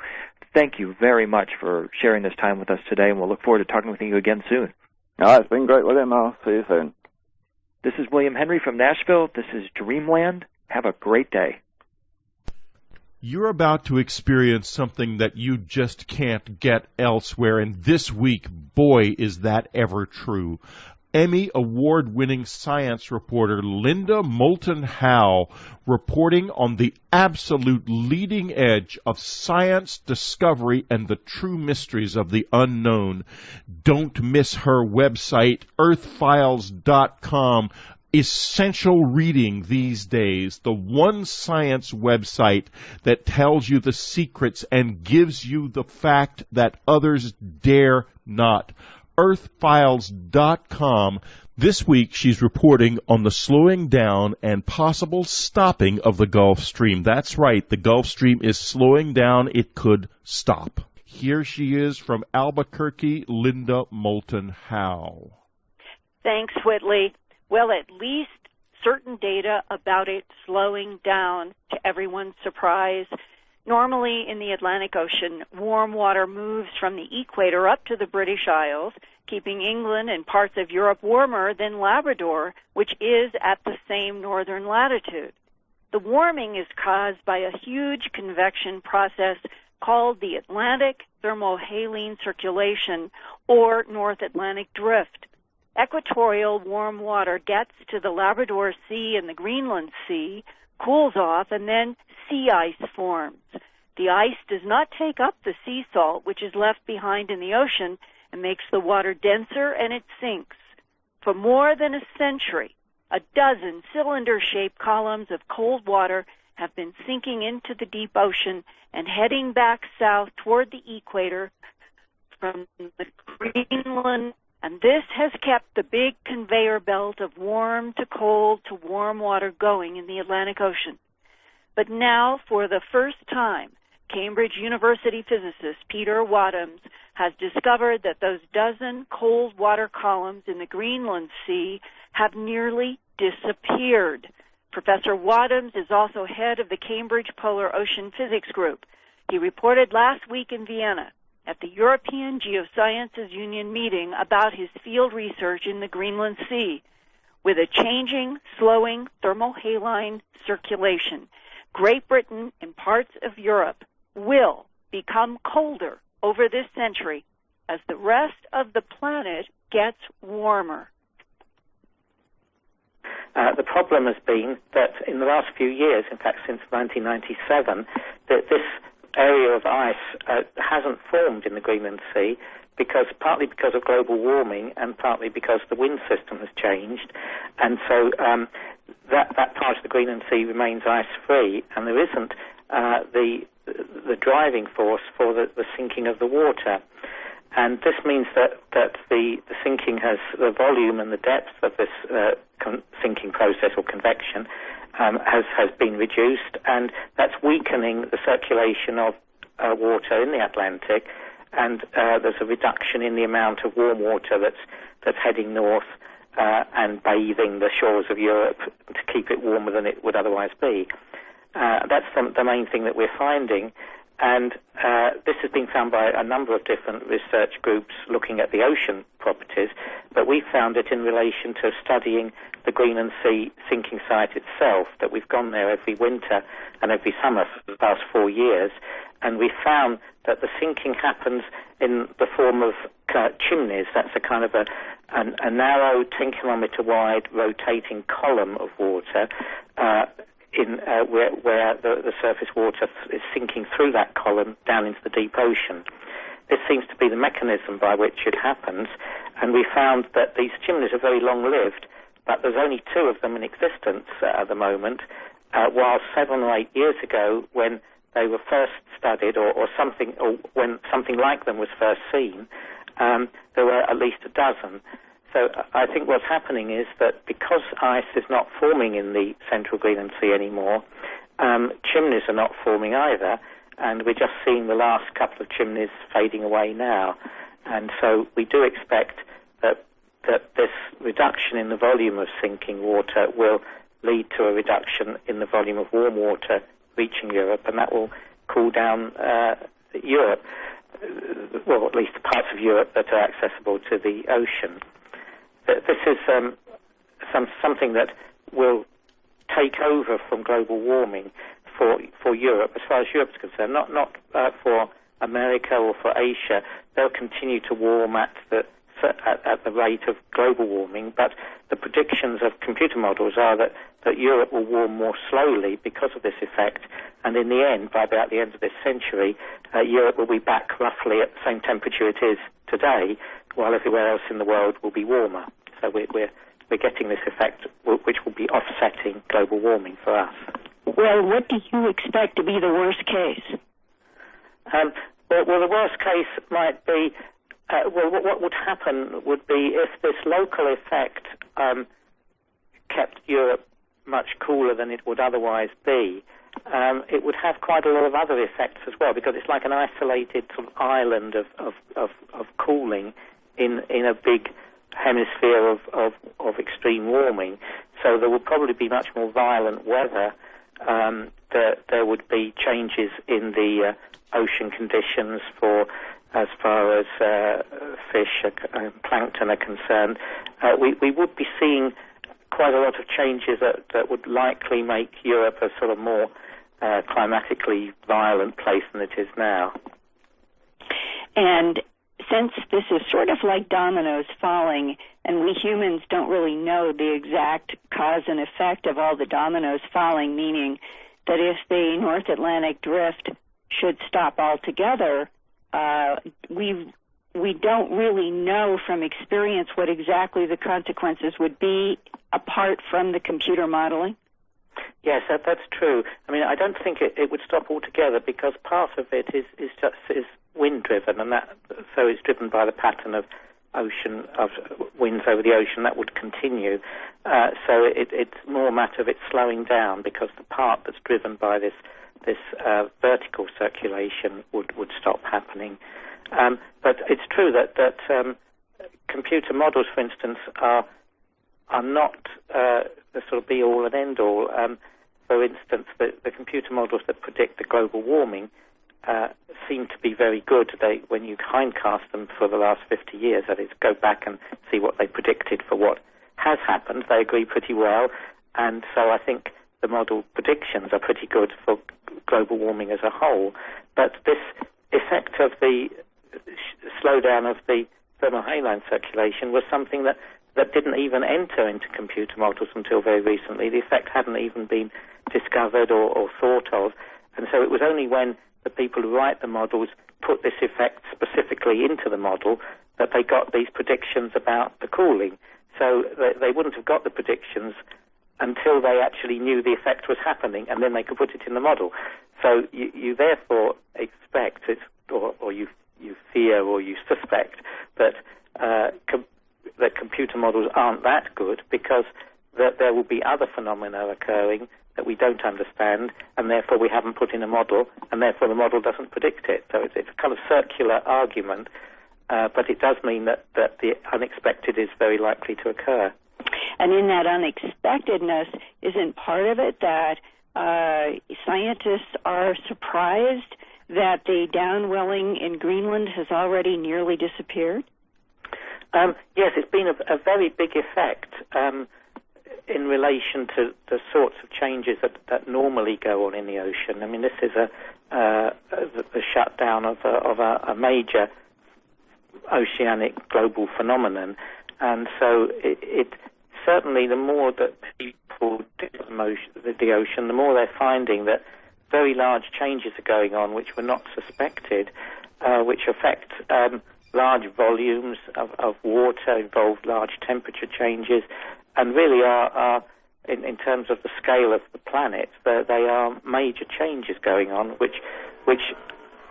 thank you very much for sharing this time with us today, and we'll look forward to talking with you again soon. It's been great, William. I'll see you soon. This is William Henry from Nashville. This is Dreamland. Have a great day. You're about to experience something that you just can't get elsewhere, and this week, boy, is that ever true. Emmy award-winning science reporter Linda Moulton Howe reporting on the absolute leading edge of science discovery and the true mysteries of the unknown. Don't miss her website, earthfiles.com. Essential reading these days, the one science website that tells you the secrets and gives you the fact that others dare not. Earthfiles.com. This week she's reporting on the slowing down and possible stopping of the Gulf Stream. That's right, the Gulf Stream is slowing down. It could stop. Here she is from Albuquerque, Linda Moulton Howe. Thanks, Whitley. Well, at least certain data about it slowing down, to everyone's surprise. Normally in the Atlantic Ocean, warm water moves from the equator up to the British Isles, keeping England and parts of Europe warmer than Labrador, which is at the same northern latitude. The warming is caused by a huge convection process called the Atlantic thermohaline circulation, or North Atlantic drift. Equatorial warm water gets to the Labrador Sea and the Greenland Sea, cools off, and then sea ice forms. The ice does not take up the sea salt, which is left behind in the ocean, and makes the water denser, and it sinks. For more than a century, a dozen cylinder-shaped columns of cold water have been sinking into the deep ocean and heading back south toward the equator from the Greenland. And this has kept the big conveyor belt of warm to cold to warm water going in the Atlantic Ocean. But now, for the first time, Cambridge University physicist Peter Wadhams has discovered that those dozen cold water columns in the Greenland Sea have nearly disappeared. Professor Wadhams is also head of the Cambridge Polar Ocean Physics Group. He reported last week in Vienna at the European Geosciences Union meeting about his field research in the Greenland Sea. With a changing, slowing thermohaline circulation, Great Britain and parts of Europe will become colder over this century as the rest of the planet gets warmer. The problem has been that in the last few years, in fact since 1997, that this area of ice hasn't formed in the Greenland Sea, partly because of global warming and partly because the wind system has changed, and so that part of the Greenland Sea remains ice-free, and there isn't the driving force for the sinking of the water. And this means that the sinking has the volume and the depth of this sinking process or convection has been reduced, and that's weakening the circulation of water in the Atlantic, and there's a reduction in the amount of warm water that's heading north and bathing the shores of Europe to keep it warmer than it would otherwise be. That's the main thing that we're finding, and this has been found by a number of different research groups looking at the ocean properties, but we found it in relation to studying the Greenland Sea sinking site itself, that we've gone there every winter and every summer for the past 4 years, and we found that the sinking happens in the form of chimneys. That's a kind of a narrow, 10-kilometre wide rotating column of water where the surface water is sinking through that column down into the deep ocean. This seems to be the mechanism by which it happens, and we found that these chimneys are very long-lived, but there's only 2 of them in existence at the moment, while 7 or 8 years ago, when they were first studied, or when something like them was first seen, there were at least a dozen. So I think what's happening is that because ice is not forming in the central Greenland Sea anymore, chimneys are not forming either, and we're just seeing the last couple of chimneys fading away now. And so we do expect that this reduction in the volume of sinking water will lead to a reduction in the volume of warm water reaching Europe, and that will cool down Europe, well, at least the parts of Europe that are accessible to the ocean. This is something that will take over from global warming for Europe, as far as Europe is concerned, not for America or for Asia. They'll continue to warm at the rate of global warming, but the predictions of computer models are that Europe will warm more slowly because of this effect, and in the end, by about the end of this century, Europe will be back roughly at the same temperature it is today, while everywhere else in the world will be warmer. So we're getting this effect which will be offsetting global warming for us. Well, what do you expect to be the worst case? Well, the worst case might be, what would happen would be if this local effect kept Europe much cooler than it would otherwise be, it would have quite a lot of other effects as well, because it's like an isolated sort of island of cooling in a big hemisphere of extreme warming. So there will probably be much more violent weather. There would be changes in the ocean conditions as far as fish and plankton are concerned. We would be seeing quite a lot of changes that would likely make Europe a sort of more climatically violent place than it is now. And since this is sort of like dominoes falling, and we humans don't really know the exact cause and effect of all the dominoes falling, meaning that if the North Atlantic drift should stop altogether, we don't really know from experience what exactly the consequences would be apart from the computer modeling? Yes, that's true. I mean, I don't think it would stop altogether, because part of it is wind driven, and so it's driven by the pattern of winds over the ocean. That would continue. So it's more a matter of it slowing down, because the part that's driven by this vertical circulation would stop happening. But it's true that computer models, for instance, are not the sort of be all and end all. For instance, the computer models that predict the global warming seem to be very good. When you hindcast them for the last 50 years, that is, go back and see what they predicted for what has happened, they agree pretty well. And so I think the model predictions are pretty good for global warming as a whole. But this effect of the slowdown of the thermohaline circulation was something that didn't even enter into computer models until very recently. The effect hadn't even been discovered or thought of. And so it was only when the people who write the models put this effect specifically into the model that they got these predictions about the cooling. So they wouldn't have got the predictions until they actually knew the effect was happening, and then they could put it in the model. So you therefore expect, or you fear or you suspect that that computer models aren't that good, because that there will be other phenomena occurring that we don't understand, and therefore we haven't put in a model, and therefore the model doesn't predict it. So it's a kind of circular argument, but it does mean that the unexpected is very likely to occur. And in that unexpectedness, isn't part of it that scientists are surprised that the downwelling in Greenland has already nearly disappeared? Yes, it's been a very big effect in relation to the sorts of changes that normally go on in the ocean. I mean, this is the shutdown of a major oceanic global phenomenon, and so it certainly, the more that people do the ocean, the more they're finding that very large changes are going on which were not suspected, which affect large volumes of water, involve large temperature changes, and really are in terms of the scale of the planet, they are major changes going on, which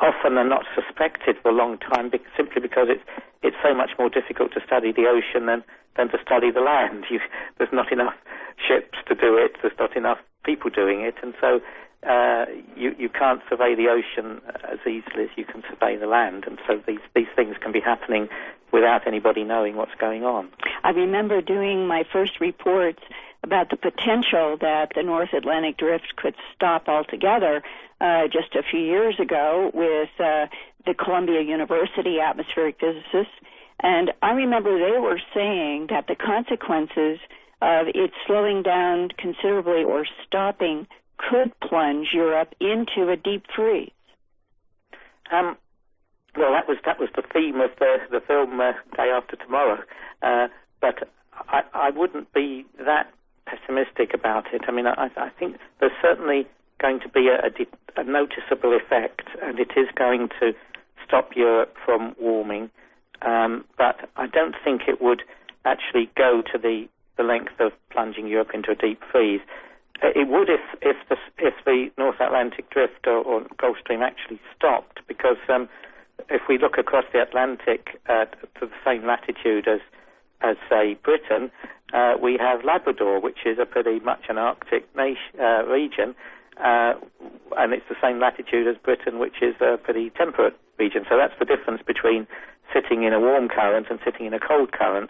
often are not suspected for a long time, simply because it's so much more difficult to study the ocean than to study the land. There's not enough ships to do it, there's not enough people doing it, and so you can't survey the ocean as easily as you can survey the land, and so these things can be happening without anybody knowing what's going on. I remember doing my first reports about the potential that the North Atlantic drift could stop altogether just a few years ago with the Columbia University atmospheric physicists, and I remember they were saying that the consequences of it slowing down considerably or stopping could plunge Europe into a deep freeze? Well, that was the theme of the film Day After Tomorrow, but I wouldn't be that pessimistic about it. I mean, I think there's certainly going to be a noticeable effect, and it is going to stop Europe from warming, but I don't think it would actually go to the length of plunging Europe into a deep freeze. It would if the North Atlantic drift or Gulf Stream actually stopped, because if we look across the Atlantic to the same latitude as say Britain, we have Labrador, which is a pretty much an Arctic region, and it's the same latitude as Britain, which is a pretty temperate region. So that's the difference between sitting in a warm current and sitting in a cold current.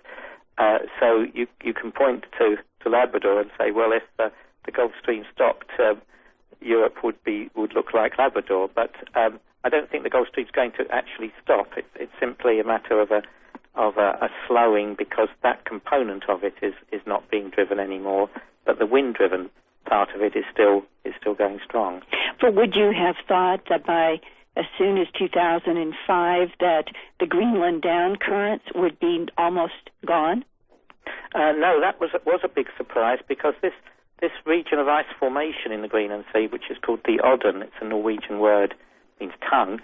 So you can point to Labrador and say, well, if the Gulf Stream stopped, Europe would look like Labrador. But I don't think the Gulf Stream's going to actually stop. It's simply a matter of a slowing, because that component of it is not being driven anymore, but the wind-driven part of it is still going strong. But would you have thought that by as soon as 2005 that the Greenland down currents would be almost gone? No, that was a big surprise, because this region of ice formation in the Greenland Sea, which is called the Odden, it's a Norwegian word, means tongue.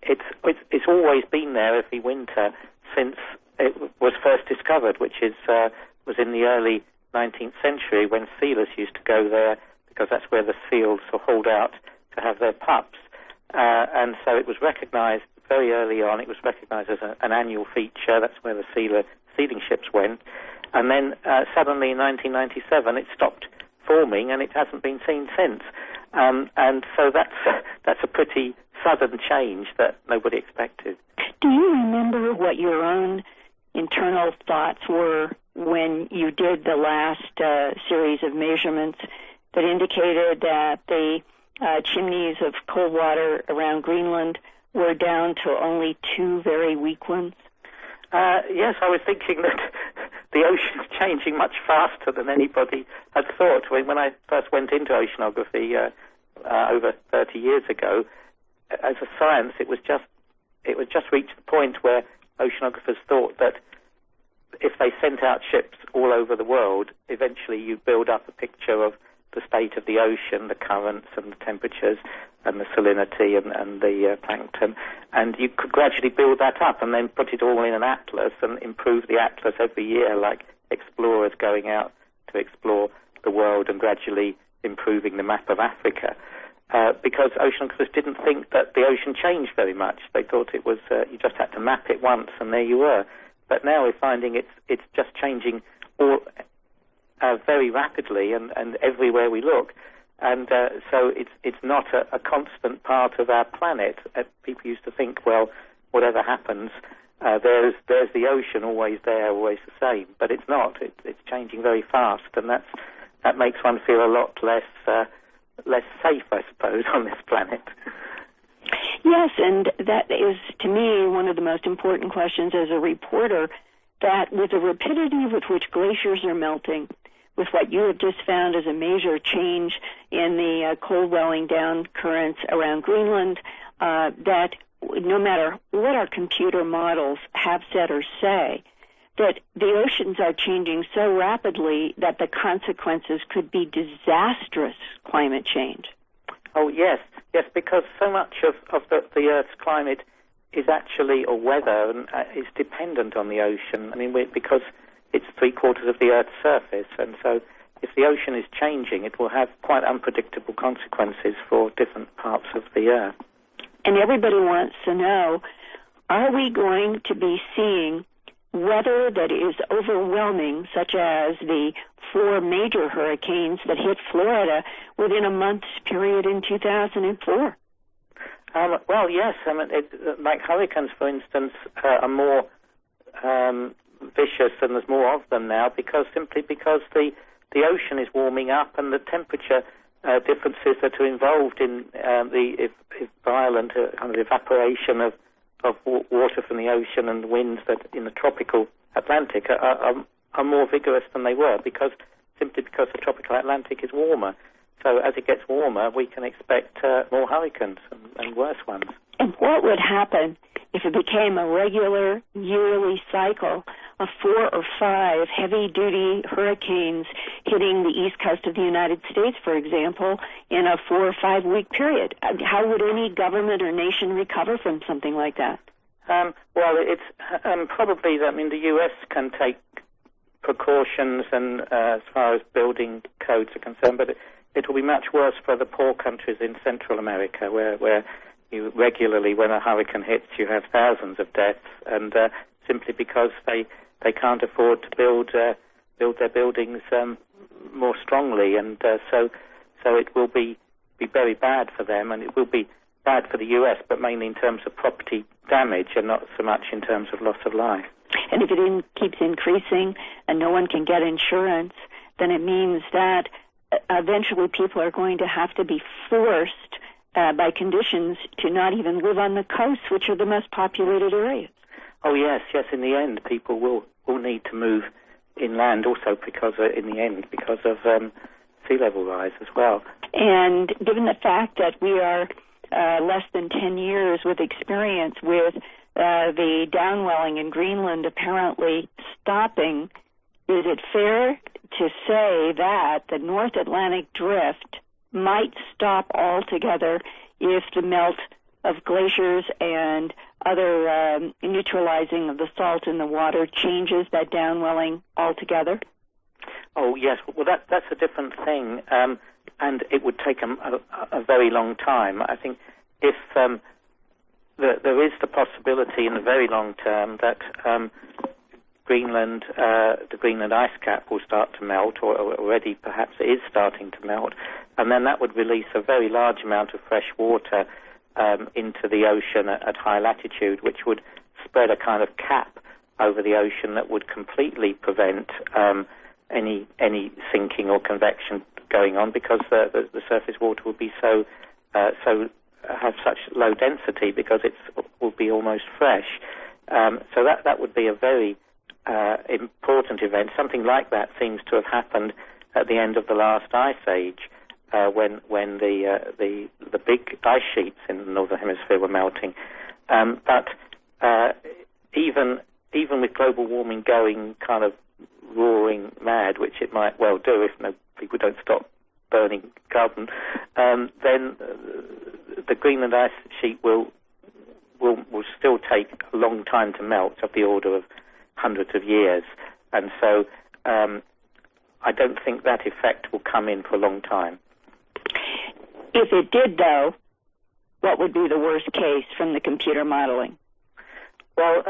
It's always been there every winter since it was first discovered, which was in the early 19th century, when sealers used to go there, because that's where the seals hauled out to have their pups. And so it was recognized very early on. It was recognized as an annual feature. That's where the sealing ships went. And then suddenly in 1997 it stopped forming, and it hasn't been seen since. And so that's a pretty sudden change that nobody expected. Do you remember what your own internal thoughts were when you did the last series of measurements that indicated that the chimneys of cold water around Greenland were down to only 2 very weak ones? Yes, I was thinking that the ocean's changing much faster than anybody had thought. When I first went into oceanography over 30 years ago, as a science, it was just reached the point where oceanographers thought that if they sent out ships all over the world, eventually you build up a picture of the state of the ocean, the currents and the temperatures and the salinity and the plankton, and you could gradually build that up and then put it all in an atlas and improve the atlas every year, like explorers going out to explore the world and gradually improving the map of Africa. Because oceanographers didn't think that the ocean changed very much. They thought it was you just had to map it once and there you were. But now we're finding it's just changing very rapidly and everywhere we look. And so it's not a constant part of our planet. People used to think, well, whatever happens, there's the ocean always there, always the same. But it's not. It's changing very fast, and that makes one feel a lot less safe, I suppose, on this planet. Yes, and that is, to me, one of the most important questions as a reporter, that with the rapidity with which glaciers are melting, with what you have just found as a major change in the cold welling down currents around Greenland, that no matter what our computer models have said or say, that the oceans are changing so rapidly that the consequences could be disastrous climate change. Oh, yes, because so much of the Earth's climate is actually, or weather, and is dependent on the ocean. I mean, because it's 3/4 of the Earth's surface, and so if the ocean is changing, it will have quite unpredictable consequences for different parts of the Earth. And everybody wants to know, are we going to be seeing weather that is overwhelming, such as the 4 major hurricanes that hit Florida within a month's period in 2004? Well, yes. I mean, like hurricanes, for instance, are more vicious, and there's more of them now simply because the ocean is warming up, and the temperature differences that are involved in the violent kind of evaporation of water from the ocean and the winds that in the tropical Atlantic are more vigorous than they were, simply because the tropical Atlantic is warmer. So as it gets warmer, we can expect more hurricanes and worse ones. And what would happen if it became a regular yearly cycle of 4 or 5 heavy-duty hurricanes hitting the east coast of the United States, for example, in a 4 or 5 week period? How would any government or nation recover from something like that? Well, it's probably that. I mean, the U.S. can take precautions, and as far as building codes are concerned, but it will be much worse for the poor countries in Central America, where you regularly, when a hurricane hits, you have thousands of deaths, and simply because they can't afford to build their buildings more strongly, and so it will be very bad for them, and it will be bad for the U.S., but mainly in terms of property damage and not so much in terms of loss of life. And if it keeps increasing and no one can get insurance, then it means that eventually people are going to have to be forced by conditions to not even live on the coasts, which are the most populated areas. Oh, yes. In the end, people will need to move inland also because of sea level rise as well. And given the fact that we are less than 10 years with experience with the downwelling in Greenland apparently stopping, is it fair to say that the North Atlantic drift might stop altogether if the melt of glaciers and other neutralizing of the salt in the water changes that downwelling altogether? Oh, yes. Well, that's a different thing, and it would take a very long time. I think if there is the possibility in the very long term that Greenland, the Greenland ice cap will start to melt, or already perhaps it is starting to melt, and then that would release a very large amount of fresh water into the ocean at high latitude, which would spread a kind of cap over the ocean that would completely prevent any sinking or convection going on, because the surface water would be so have such low density because it will be almost fresh. So that would be a very important event. Something like that seems to have happened at the end of the last ice age, when the big ice sheets in the northern hemisphere were melting. But even with global warming going kind of roaring mad, which it might well do if people don't stop burning carbon, then the Greenland ice sheet will still take a long time to melt, of the order of hundreds of years, and so I don't think that effect will come in for a long time. If it did, though, what would be the worst case from the computer modeling? Well,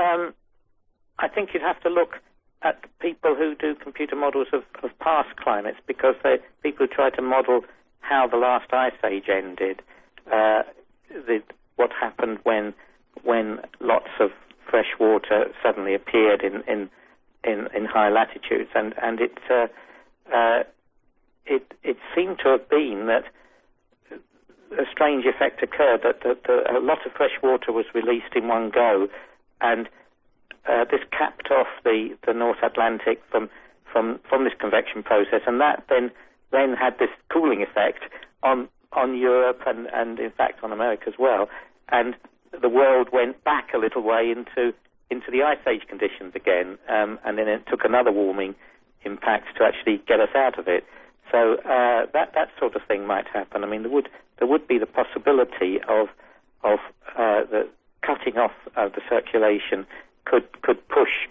I think you'd have to look at people who do computer models of past climates, because people who try to model how the last ice age ended, what happened when lots of fresh water suddenly appeared in high latitudes, and it seemed to have been that a strange effect occurred, that a lot of fresh water was released in one go, and this capped off the North Atlantic from this convection process, and that then had this cooling effect on Europe and in fact on America as well, and the world went back a little way into the ice age conditions again, and then it took another warming impact to actually get us out of it. So that sort of thing might happen. I mean, there would be the possibility of the cutting off of the circulation could push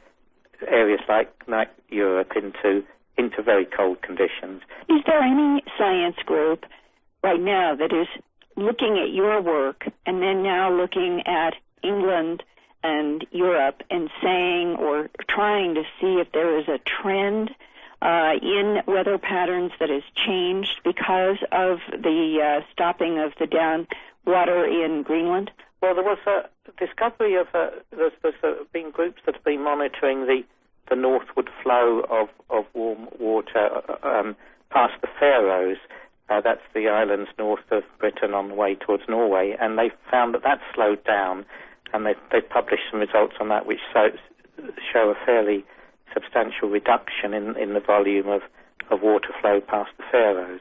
areas like Europe into very cold conditions. Is there any science group right now that is looking at your work and then now looking at England and Europe and saying, or trying to see if there is a trend in weather patterns that has changed because of the stopping of the down water in Greenland? Well, there was a discovery of there's been groups that have been monitoring the northward flow of warm water past the Faroes. That's the islands north of Britain on the way towards Norway, and they found that slowed down, and they've published some results on that which show a fairly substantial reduction in the volume of water flow past the Faroes.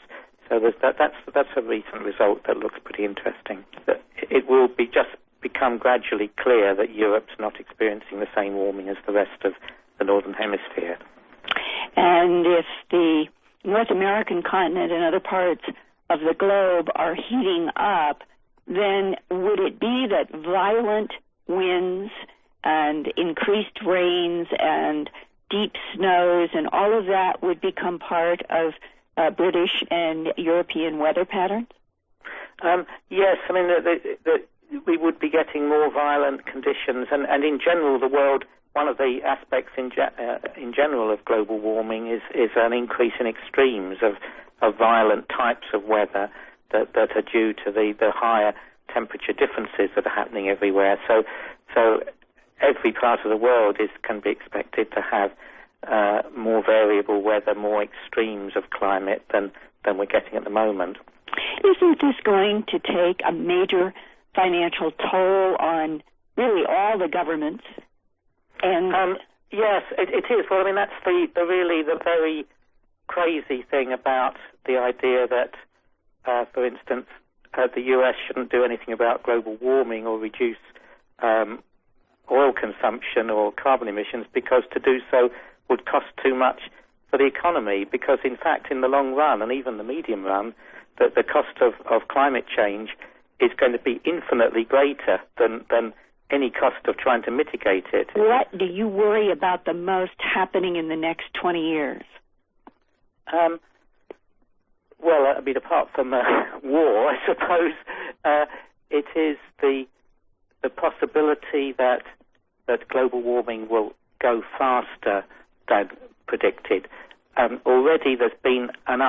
So that's a recent result that looks pretty interesting. That it will become gradually clear that Europe's not experiencing the same warming as the rest of the Northern Hemisphere. And if the North American continent and other parts of the globe are heating up, then would it be that violent winds and increased rains and deep snows and all of that would become part of British and European weather patterns? Yes, I mean, we would be getting more violent conditions, and in general, the world, one of the aspects in general of global warming is an increase in extremes of violent types of weather that are due to the higher temperature differences that are happening everywhere. So every part of the world can be expected to have more variable weather, more extremes of climate than we're getting at the moment. Isn't this going to take a major financial toll on really all the governments? And yes, it is. Well, I mean, that's the very crazy thing about the idea that, for instance, the US shouldn't do anything about global warming or reduce oil consumption or carbon emissions, because to do so would cost too much for the economy, because in fact in the long run and even the medium run the cost of climate change is going to be infinitely greater than any cost of trying to mitigate it. What do you worry about the most happening in the next 20 years? Well, I mean, apart from war, I suppose, it is the possibility that global warming will go faster than predicted. Already there's been an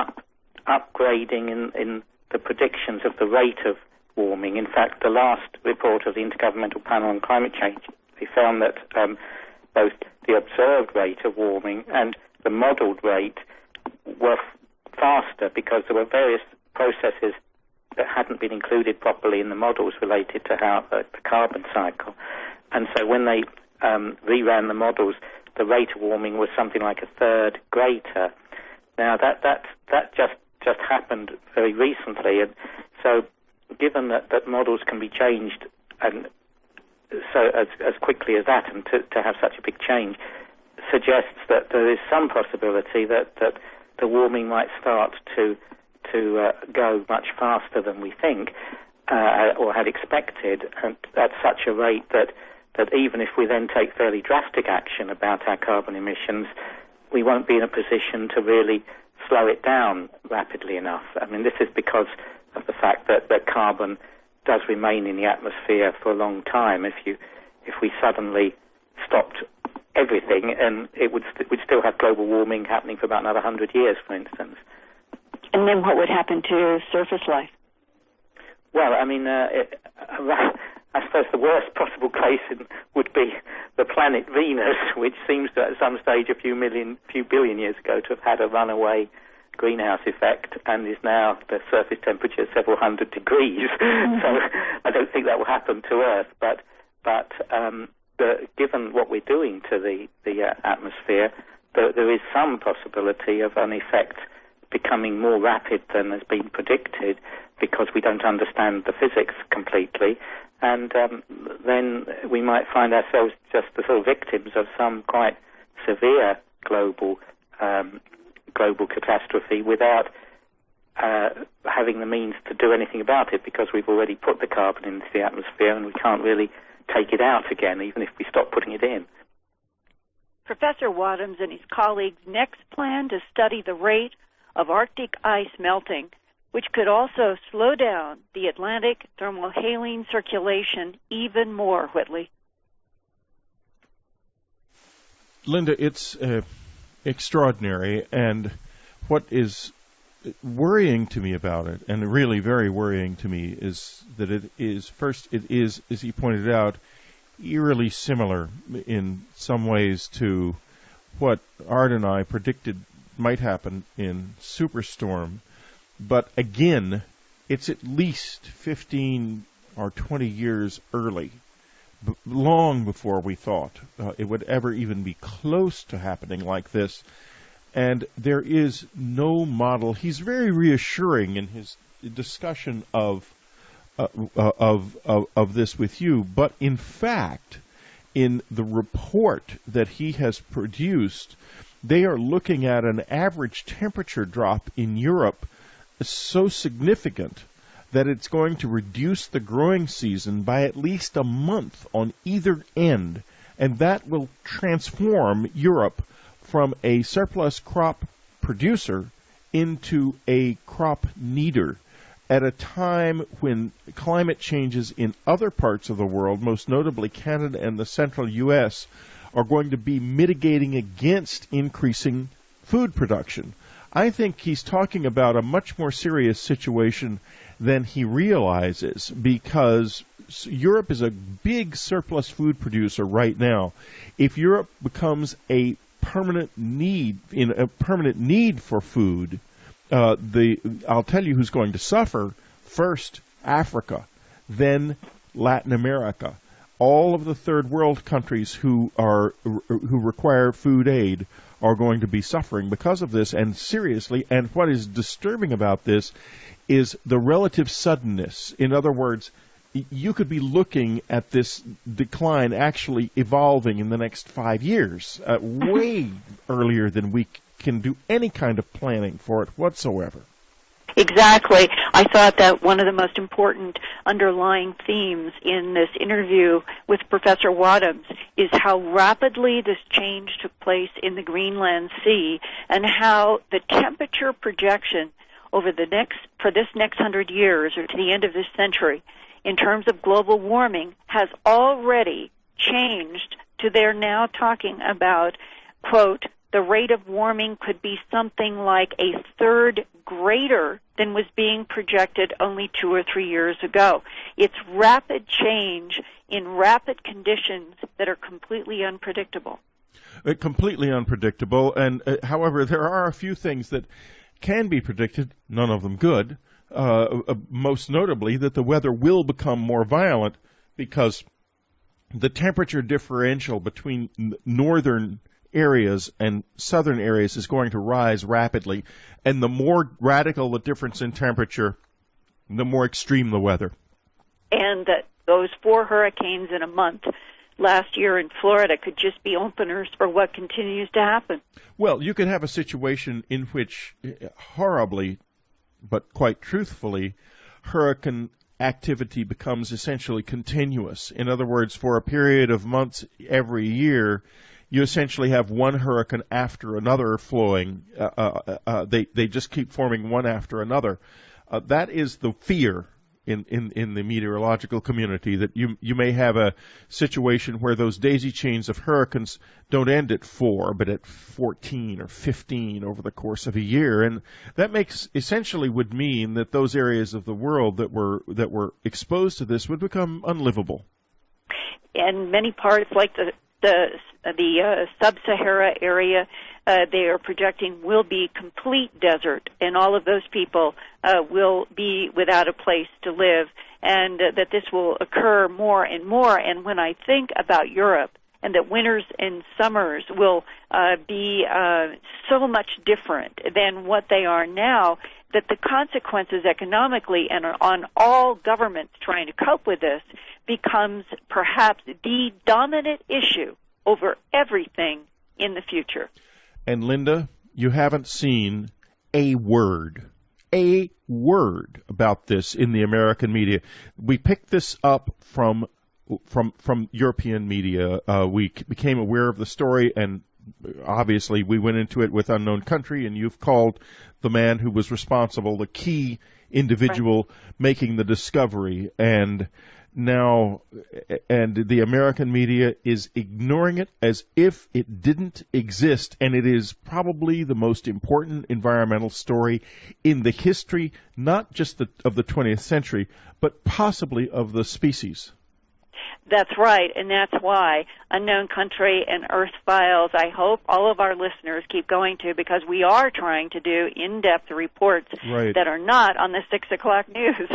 upgrading in the predictions of the rate of warming. In fact, the last report of the Intergovernmental Panel on Climate Change, they found that both the observed rate of warming and the modelled rate were faster, because there were various processes that hadn't been included properly in the models related to how the carbon cycle. And so when they reran the models, the rate of warming was something like a third greater. Now that just happened very recently, and so given that models can be changed and so as quickly as that, and to have such a big change suggests that there is some possibility that the warming might start to go much faster than we think or had expected, and at such a rate that even if we then take fairly drastic action about our carbon emissions, we won't be in a position to really slow it down rapidly enough. I mean, this is because of the fact that carbon does remain in the atmosphere for a long time. If we suddenly stopped everything, and we'd still have global warming happening for about another 100 years, for instance. And then what would happen to surface life? Well, I mean, I suppose the worst possible case would be the planet Venus, which seems to, at some stage a few billion years ago, to have had a runaway greenhouse effect, and is now the surface temperature several hundred degrees. Mm-hmm. So I don't think that will happen to Earth. But given what we're doing to the atmosphere, there is some possibility of an effect becoming more rapid than has been predicted, because we don't understand the physics completely, and then we might find ourselves just the sort of victims of some quite severe global catastrophe without having the means to do anything about it, because we've already put the carbon into the atmosphere and we can't really take it out again, even if we stop putting it in. Professor Wadhams and his colleagues next plan to study the rate of Arctic ice melting, which could also slow down the Atlantic thermohaline circulation even more, Whitley. Linda, it's extraordinary, and what is worrying to me about it, and really very worrying to me, is that it is, as he pointed out, eerily similar in some ways to what Art and I predicted might happen in Superstorm. But again, it's at least 15 or 20 years early, long before we thought it would ever even be close to happening like this. and there is no model. He's very reassuring in his discussion of this with you, but in fact, in the report that he has produced, they are looking at an average temperature drop in Europe so significant that it's going to reduce the growing season by at least a month on either end, and that will transform Europe from a surplus crop producer into a crop needer at a time when climate changes in other parts of the world, most notably Canada and the central U.S., are going to be mitigating against increasing food production. I think he's talking about a much more serious situation than he realizes, because Europe is a big surplus food producer right now. If Europe becomes a permanent need for food, I'll tell you who's going to suffer first: Africa, then Latin America. All of the third world countries who require food aid are going to be suffering because of this, and seriously. And what is disturbing about this is the relative suddenness. In other words, you could be looking at this decline actually evolving in the next 5 years, way earlier than we can do any kind of planning for it whatsoever. Exactly. I thought that one of the most important underlying themes in this interview with Professor Wadhams is how rapidly this change took place in the Greenland Sea, and how the temperature projection over for this next 100 years, or to the end of this century, in terms of global warming, has already changed to they're now talking about, quote, the rate of warming could be something like a third greater than was being projected only 2 or 3 years ago. It's rapid change in rapid conditions that are completely unpredictable. Completely unpredictable, and however, there are a few things that can be predicted, none of them good, most notably that the weather will become more violent because the temperature differential between northern areas and southern areas is going to rise rapidly, and the more radical the difference in temperature, the more extreme the weather. And that those 4 hurricanes in a month last year in Florida could just be openers for what continues to happen. Well, you could have a situation in which, horribly, but quite truthfully, hurricane activity becomes essentially continuous. In other words, for a period of months every year, you essentially have one hurricane after another flowing. They just keep forming one after another. That is the fear in the meteorological community, that you may have a situation where those daisy chains of hurricanes don't end at 4, but at 14 or 15 over the course of a year, and that would mean that those areas of the world that were exposed to this would become unlivable. And many parts, like the sub-Sahara area, they are projecting will be complete desert, and all of those people will be without a place to live, and that this will occur more and more. And when I think about Europe, and that winters and summers will be so much different than what they are now, that the consequences economically and on all governments trying to cope with this becomes perhaps the dominant issue over everything in the future. And Linda, you haven't seen a word about this in the American media. We picked this up from European media. We became aware of the story, and obviously we went into it with unknown country, and you've called the man who was responsible, the key individual making the discovery, and the American media is ignoring it as if it didn't exist, and it is probably the most important environmental story in the history, not just of the 20th century, but possibly of the species. That's right, and that's why Unknown Country and Earth Files, I hope all of our listeners keep going to, because we are trying to do in-depth reports that are not on the 6 o'clock news.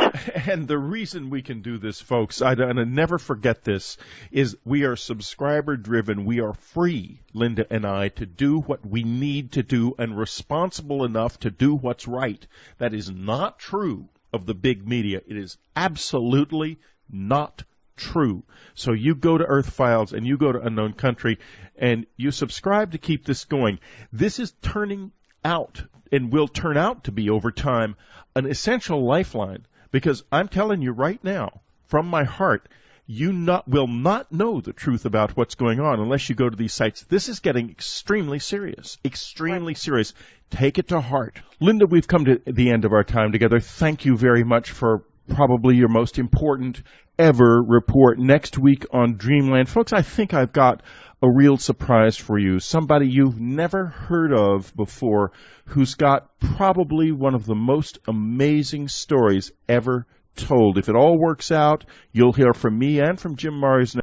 And the reason we can do this, folks, and I never forget this, is we are subscriber-driven. We are free, Linda and I, to do what we need to do and responsible enough to do what's right. That is not true of the big media. It is absolutely not true. So you go to Earth Files and you go to Unknown Country and you subscribe to keep this going. This is turning out and will turn out to be over time an essential lifeline, because I'm telling you right now from my heart, you will not know the truth about what's going on unless you go to these sites. This is getting extremely serious, extremely serious. Take it to heart. Linda, we've come to the end of our time together. Thank you very much for probably your most important ever report next week on Dreamland. Folks, I think I've got a real surprise for you. Somebody you've never heard of before who's got probably one of the most amazing stories ever told. If it all works out, you'll hear from me and from Jim Marrs.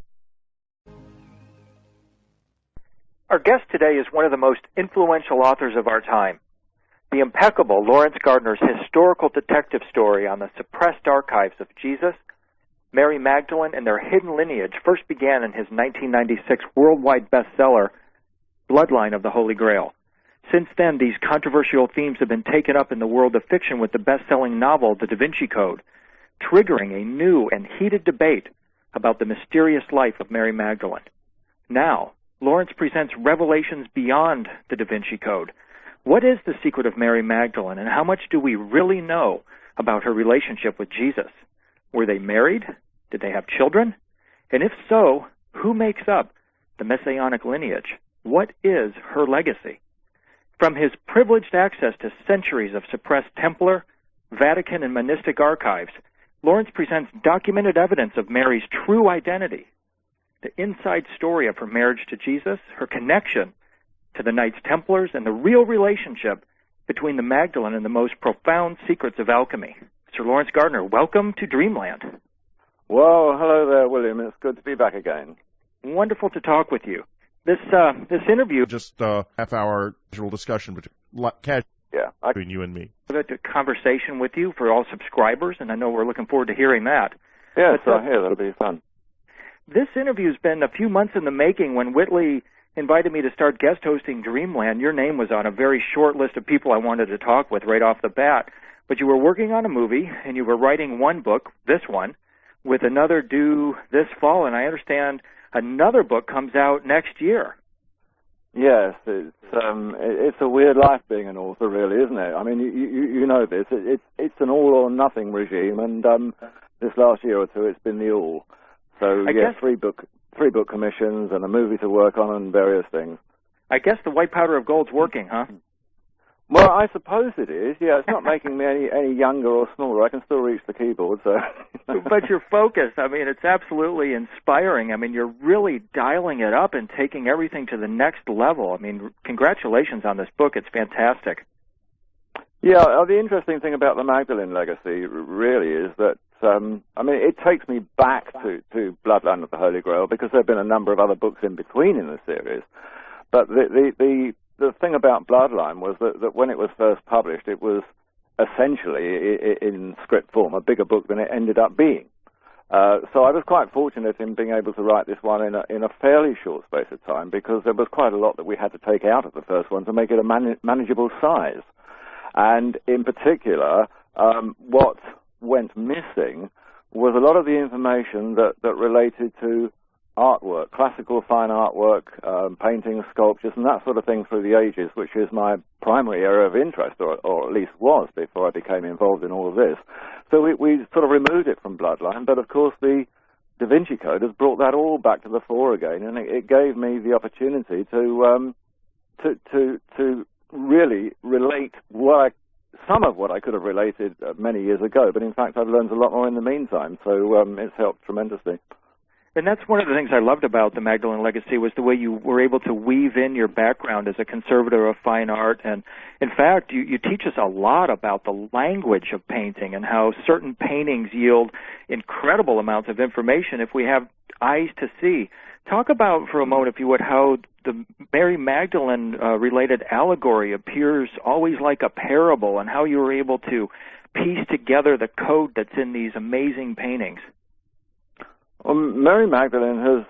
Our guest today is one of the most influential authors of our time. The impeccable Laurence Gardner's historical detective story on the suppressed archives of Jesus, Mary Magdalene, and their hidden lineage first began in his 1996 worldwide bestseller, Bloodline of the Holy Grail. Since then, these controversial themes have been taken up in the world of fiction with the best-selling novel, The Da Vinci Code, triggering a new and heated debate about the mysterious life of Mary Magdalene. Now, Laurence presents revelations beyond the Da Vinci Code. What is the secret of Mary Magdalene, and how much do we really know about her relationship with Jesus? Were they married? Did they have children? And if so, who makes up the Messianic lineage? What is her legacy? From his privileged access to centuries of suppressed Templar, Vatican, and monistic archives, Laurence presents documented evidence of Mary's true identity, the inside story of her marriage to Jesus, her connection to the Knights Templars, and the real relationship between the Magdalene and the most profound secrets of alchemy. Sir Laurence Gardner, welcome to Dreamland. Well, hello there, William. It's good to be back again. Wonderful to talk with you. This interview, just a half-hour visual discussion between you and me. A conversation with you for all subscribers, and I know we're looking forward to hearing that. Yes, I hear that'll be fun. This interview's been a few months in the making. When Whitley invited me to start guest hosting Dreamland, your name was on a very short list of people I wanted to talk with right off the bat. But you were working on a movie, and you were writing one book, this one, with another due this fall, and I understand another book comes out next year. Yes, it's a weird life being an author, really, isn't it? I mean, you know this. It's an all or nothing regime, and this last year or two, it's been the all. So yeah, three book commissions and a movie to work on and various things. I guess the white powder of gold's working, huh? Well, I suppose it is. Yeah, it's not making me any younger or smaller. I can still reach the keyboard. So. But your focus, I mean, it's absolutely inspiring. I mean, you're really dialing it up and taking everything to the next level. I mean, congratulations on this book. It's fantastic. Yeah, the interesting thing about the Magadalene Legacy really is that, I mean, it takes me back to Bloodline of the Holy Grail, because there have been a number of other books in between in the series. But the thing about Bloodline was that when it was first published, it was essentially, in script form, a bigger book than it ended up being. So I was quite fortunate in being able to write this one in a fairly short space of time, because there was quite a lot that we had to take out of the first one to make it a manageable size. And in particular, what went missing was a lot of the information that related to artwork, classical fine artwork, paintings, sculptures, and that sort of thing through the ages, which is my primary area of interest, or at least was before I became involved in all of this. So we sort of removed it from Bloodline, but of course the Da Vinci Code has brought that all back to the fore again, and it gave me the opportunity to really relate some of what I could have related many years ago, but in fact I've learned a lot more in the meantime, so it's helped tremendously. And that's one of the things I loved about the Magdalene Legacy was the way you were able to weave in your background as a conservator of fine art. And, in fact, you teach us a lot about the language of painting and how certain paintings yield incredible amounts of information if we have eyes to see. Talk about, for a moment, if you would, how the Mary Magdalene-related allegory appears always like a parable and how you were able to piece together the code that's in these amazing paintings. Well, Mary Magdalene has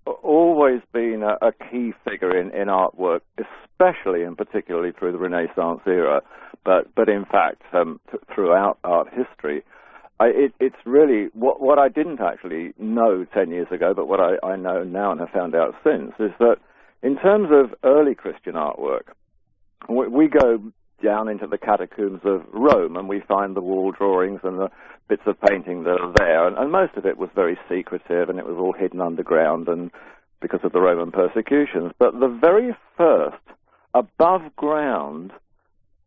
always been a key figure in artwork, especially and particularly through the Renaissance era, but in fact throughout art history. It's really what I didn't actually know 10 years ago, but what I know now and have found out since, is that in terms of early Christian artwork, we go down into the catacombs of Rome and we find the wall drawings and the bits of painting that are there, and most of it was very secretive and it was all hidden underground and because of the Roman persecutions. But the very first above ground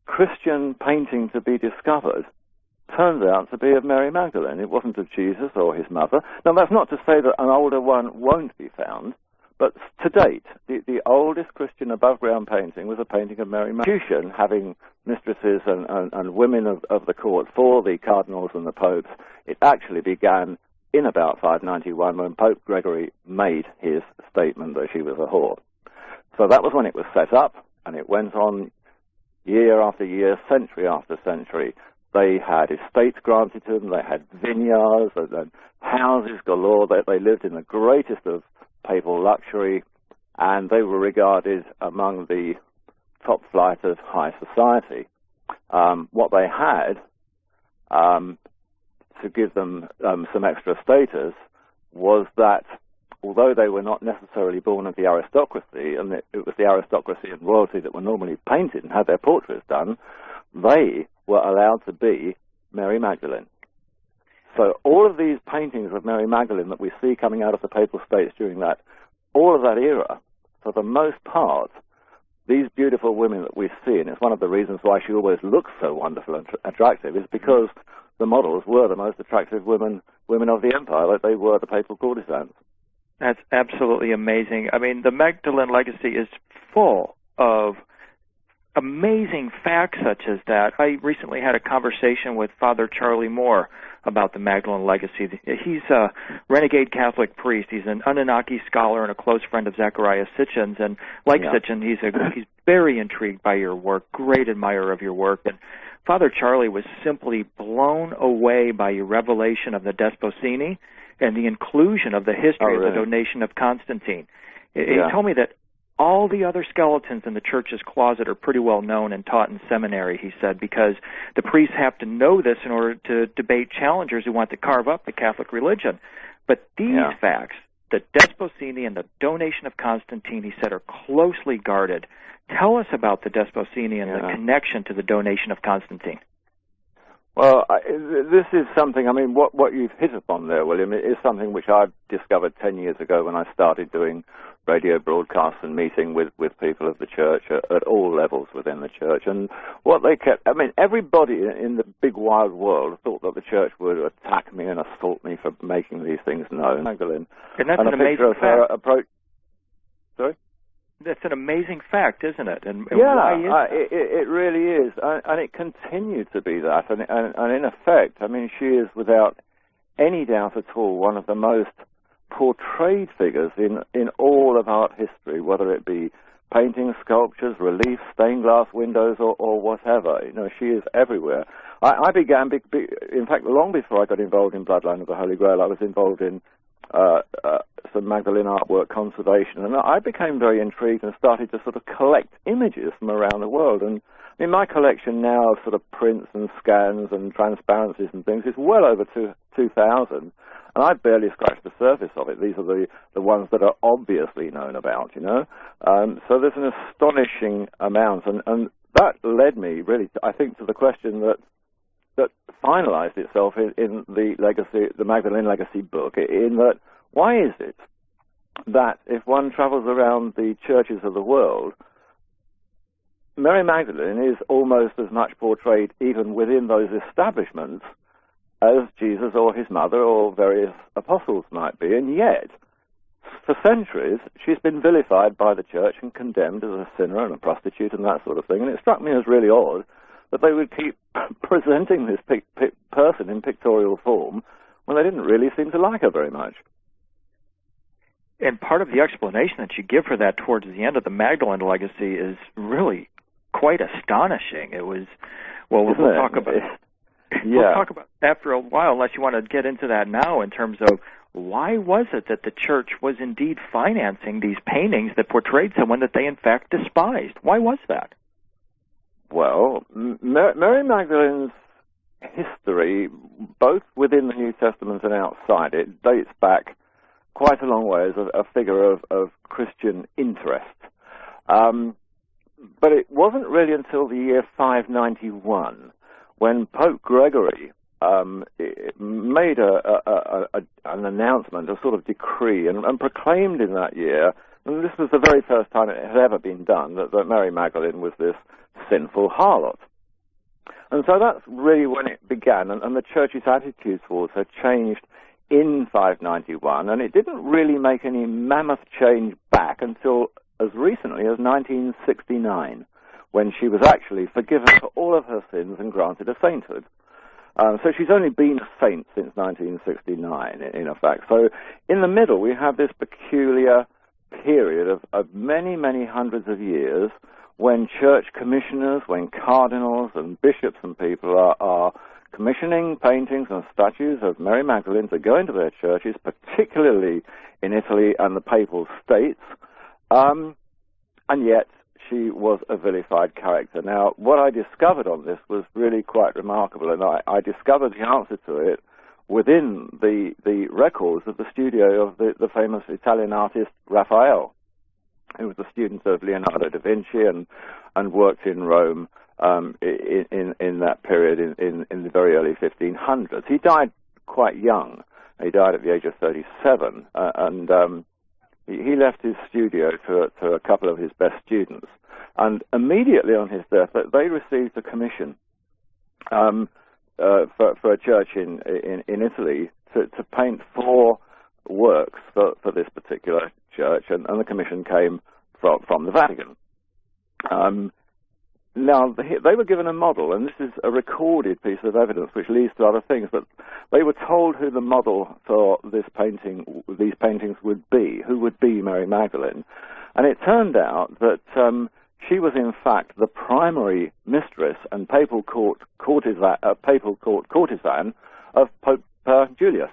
Christian painting to be discovered turns out to be of Mary Magdalene. It wasn't of Jesus or his mother. Now, that's not to say that an older one won't be found, but to date, the oldest Christian above-ground painting was a painting of Mary Magdalene, having mistresses and women of the court for the cardinals and the popes. It actually began in about 591 when Pope Gregory made his statement that she was a whore. So that was when it was set up, and it went on year after year, century after century. They had estates granted to them, they had vineyards, and houses galore. They lived in the greatest of papal luxury, and they were regarded among the top flight of high society. What they had, to give them some extra status, was that although they were not necessarily born of the aristocracy, and it was the aristocracy and royalty that were normally painted and had their portraits done, they were allowed to be Mary Magdalene. So all of these paintings of Mary Magdalene that we see coming out of the Papal States during that, all of that era, for the most part, these beautiful women that we see, and it's one of the reasons why she always looks so wonderful and attractive, is because the models were the most attractive women of the empire, like they were the papal courtesans. That's absolutely amazing. I mean, the Magdalene Legacy is full of amazing facts such as that. I recently had a conversation with Father Charlie Moore about the Magdalene Legacy. He's a renegade Catholic priest. He's an Anunnaki scholar and a close friend of Zechariah Sitchin's. And like Sitchin, he's very intrigued by your work, great admirer of your work. And Father Charlie was simply blown away by your revelation of the Desposini and the inclusion of the history of the donation of Constantine. He told me that all the other skeletons in the church's closet are pretty well known and taught in seminary, he said, because the priests have to know this in order to debate challengers who want to carve up the Catholic religion. But these facts, the Desposini and the donation of Constantine, he said, are closely guarded. Tell us about the Desposini and the connection to the donation of Constantine. Well, this is something, I mean, what you've hit upon there, William, is something which I discovered 10 years ago when I started doing radio broadcasts and meeting with people of the church at all levels within the church. And what they kept, I mean, everybody in the big wide world thought that the church would attack me and assault me for making these things known. Magdalene. And that's an amazing fact. Sorry? That's an amazing fact, isn't it? And why is that? It really is, and it continued to be that. And in effect, I mean, she is without any doubt at all one of the most portrayed figures in all of art history, whether it be paintings, sculptures, reliefs, stained glass windows, or whatever. You know, she is everywhere. I began, in fact, long before I got involved in Bloodline of the Holy Grail, I was involved in some Magdalene artwork conservation, and I became very intrigued and started to sort of collect images from around the world. And in my collection now of sort of prints and scans and transparencies and things is well over 2,000, and I've barely scratched the surface of it. These are the ones that are obviously known about, you know. So there's an astonishing amount, and that led me really, I think, to the question that finalized itself in the Legacy, the Magdalene Legacy book, in that why is it that if one travels around the churches of the world, Mary Magdalene is almost as much portrayed even within those establishments as Jesus or his mother or various apostles might be, and yet, for centuries, she's been vilified by the church and condemned as a sinner and a prostitute and that sort of thing, and it struck me as really odd that they would keep presenting this person in pictorial form when they didn't really seem to like her very much. And part of the explanation that you give for that towards the end of the Magdalene Legacy is really quite astonishing. It was, well, we'll talk about it. Yeah. We'll talk about that for a while, unless you want to get into that now in terms of why was it that the church was indeed financing these paintings that portrayed someone that they in fact despised? Why was that? Well, Mary Magdalene's history, both within the New Testament and outside it, dates back quite a long way as a figure of Christian interest. But it wasn't really until the year 591 when Pope Gregory made an announcement, a sort of decree, and proclaimed in that year, and this was the very first time it had ever been done, that Mary Magdalene was this sinful harlot. And so that's really when it began, and the church's attitude towards her changed in 591, and it didn't really make any mammoth change back until as recently as 1969, when she was actually forgiven for all of her sins and granted a sainthood. So she's only been a saint since 1969, in effect. So in the middle, we have this peculiar period of many, many hundreds of years when church commissioners, when cardinals and bishops and people are commissioning paintings and statues of Mary Magdalene to go into their churches, particularly in Italy and the Papal States, and yet she was a vilified character. Now, what I discovered on this was really quite remarkable, and I discovered the answer to it within the records of the studio of the famous Italian artist Raphael, who was a student of Leonardo da Vinci and worked in Rome in that period in the very early 1500s. He died quite young. He died at the age of 37, and he left his studio to a couple of his best students. And immediately on his death, they received a commission for a church in Italy to paint 4 works for this particular church, and the commission came from the Vatican. Now, they were given a model, and this is a recorded piece of evidence which leads to other things, but they were told who the model for these paintings would be, who would be Mary Magdalene. And it turned out that she was, in fact, the primary mistress and papal court courtesan of Pope Julius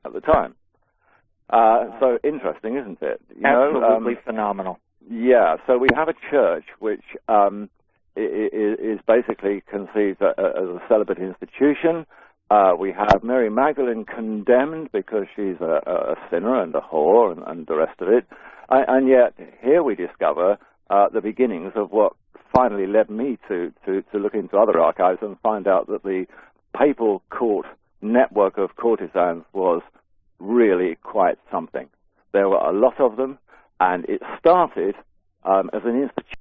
at the time. So interesting, isn't it? Absolutely phenomenal. Yeah, so we have a church which is basically conceived as a celibate institution. We have Mary Magdalene condemned because she's a sinner and a whore and the rest of it. And yet here we discover the beginnings of what finally led me to look into other archives and find out that the papal court network of courtesans was really quite something. There were a lot of them, and it started as an institution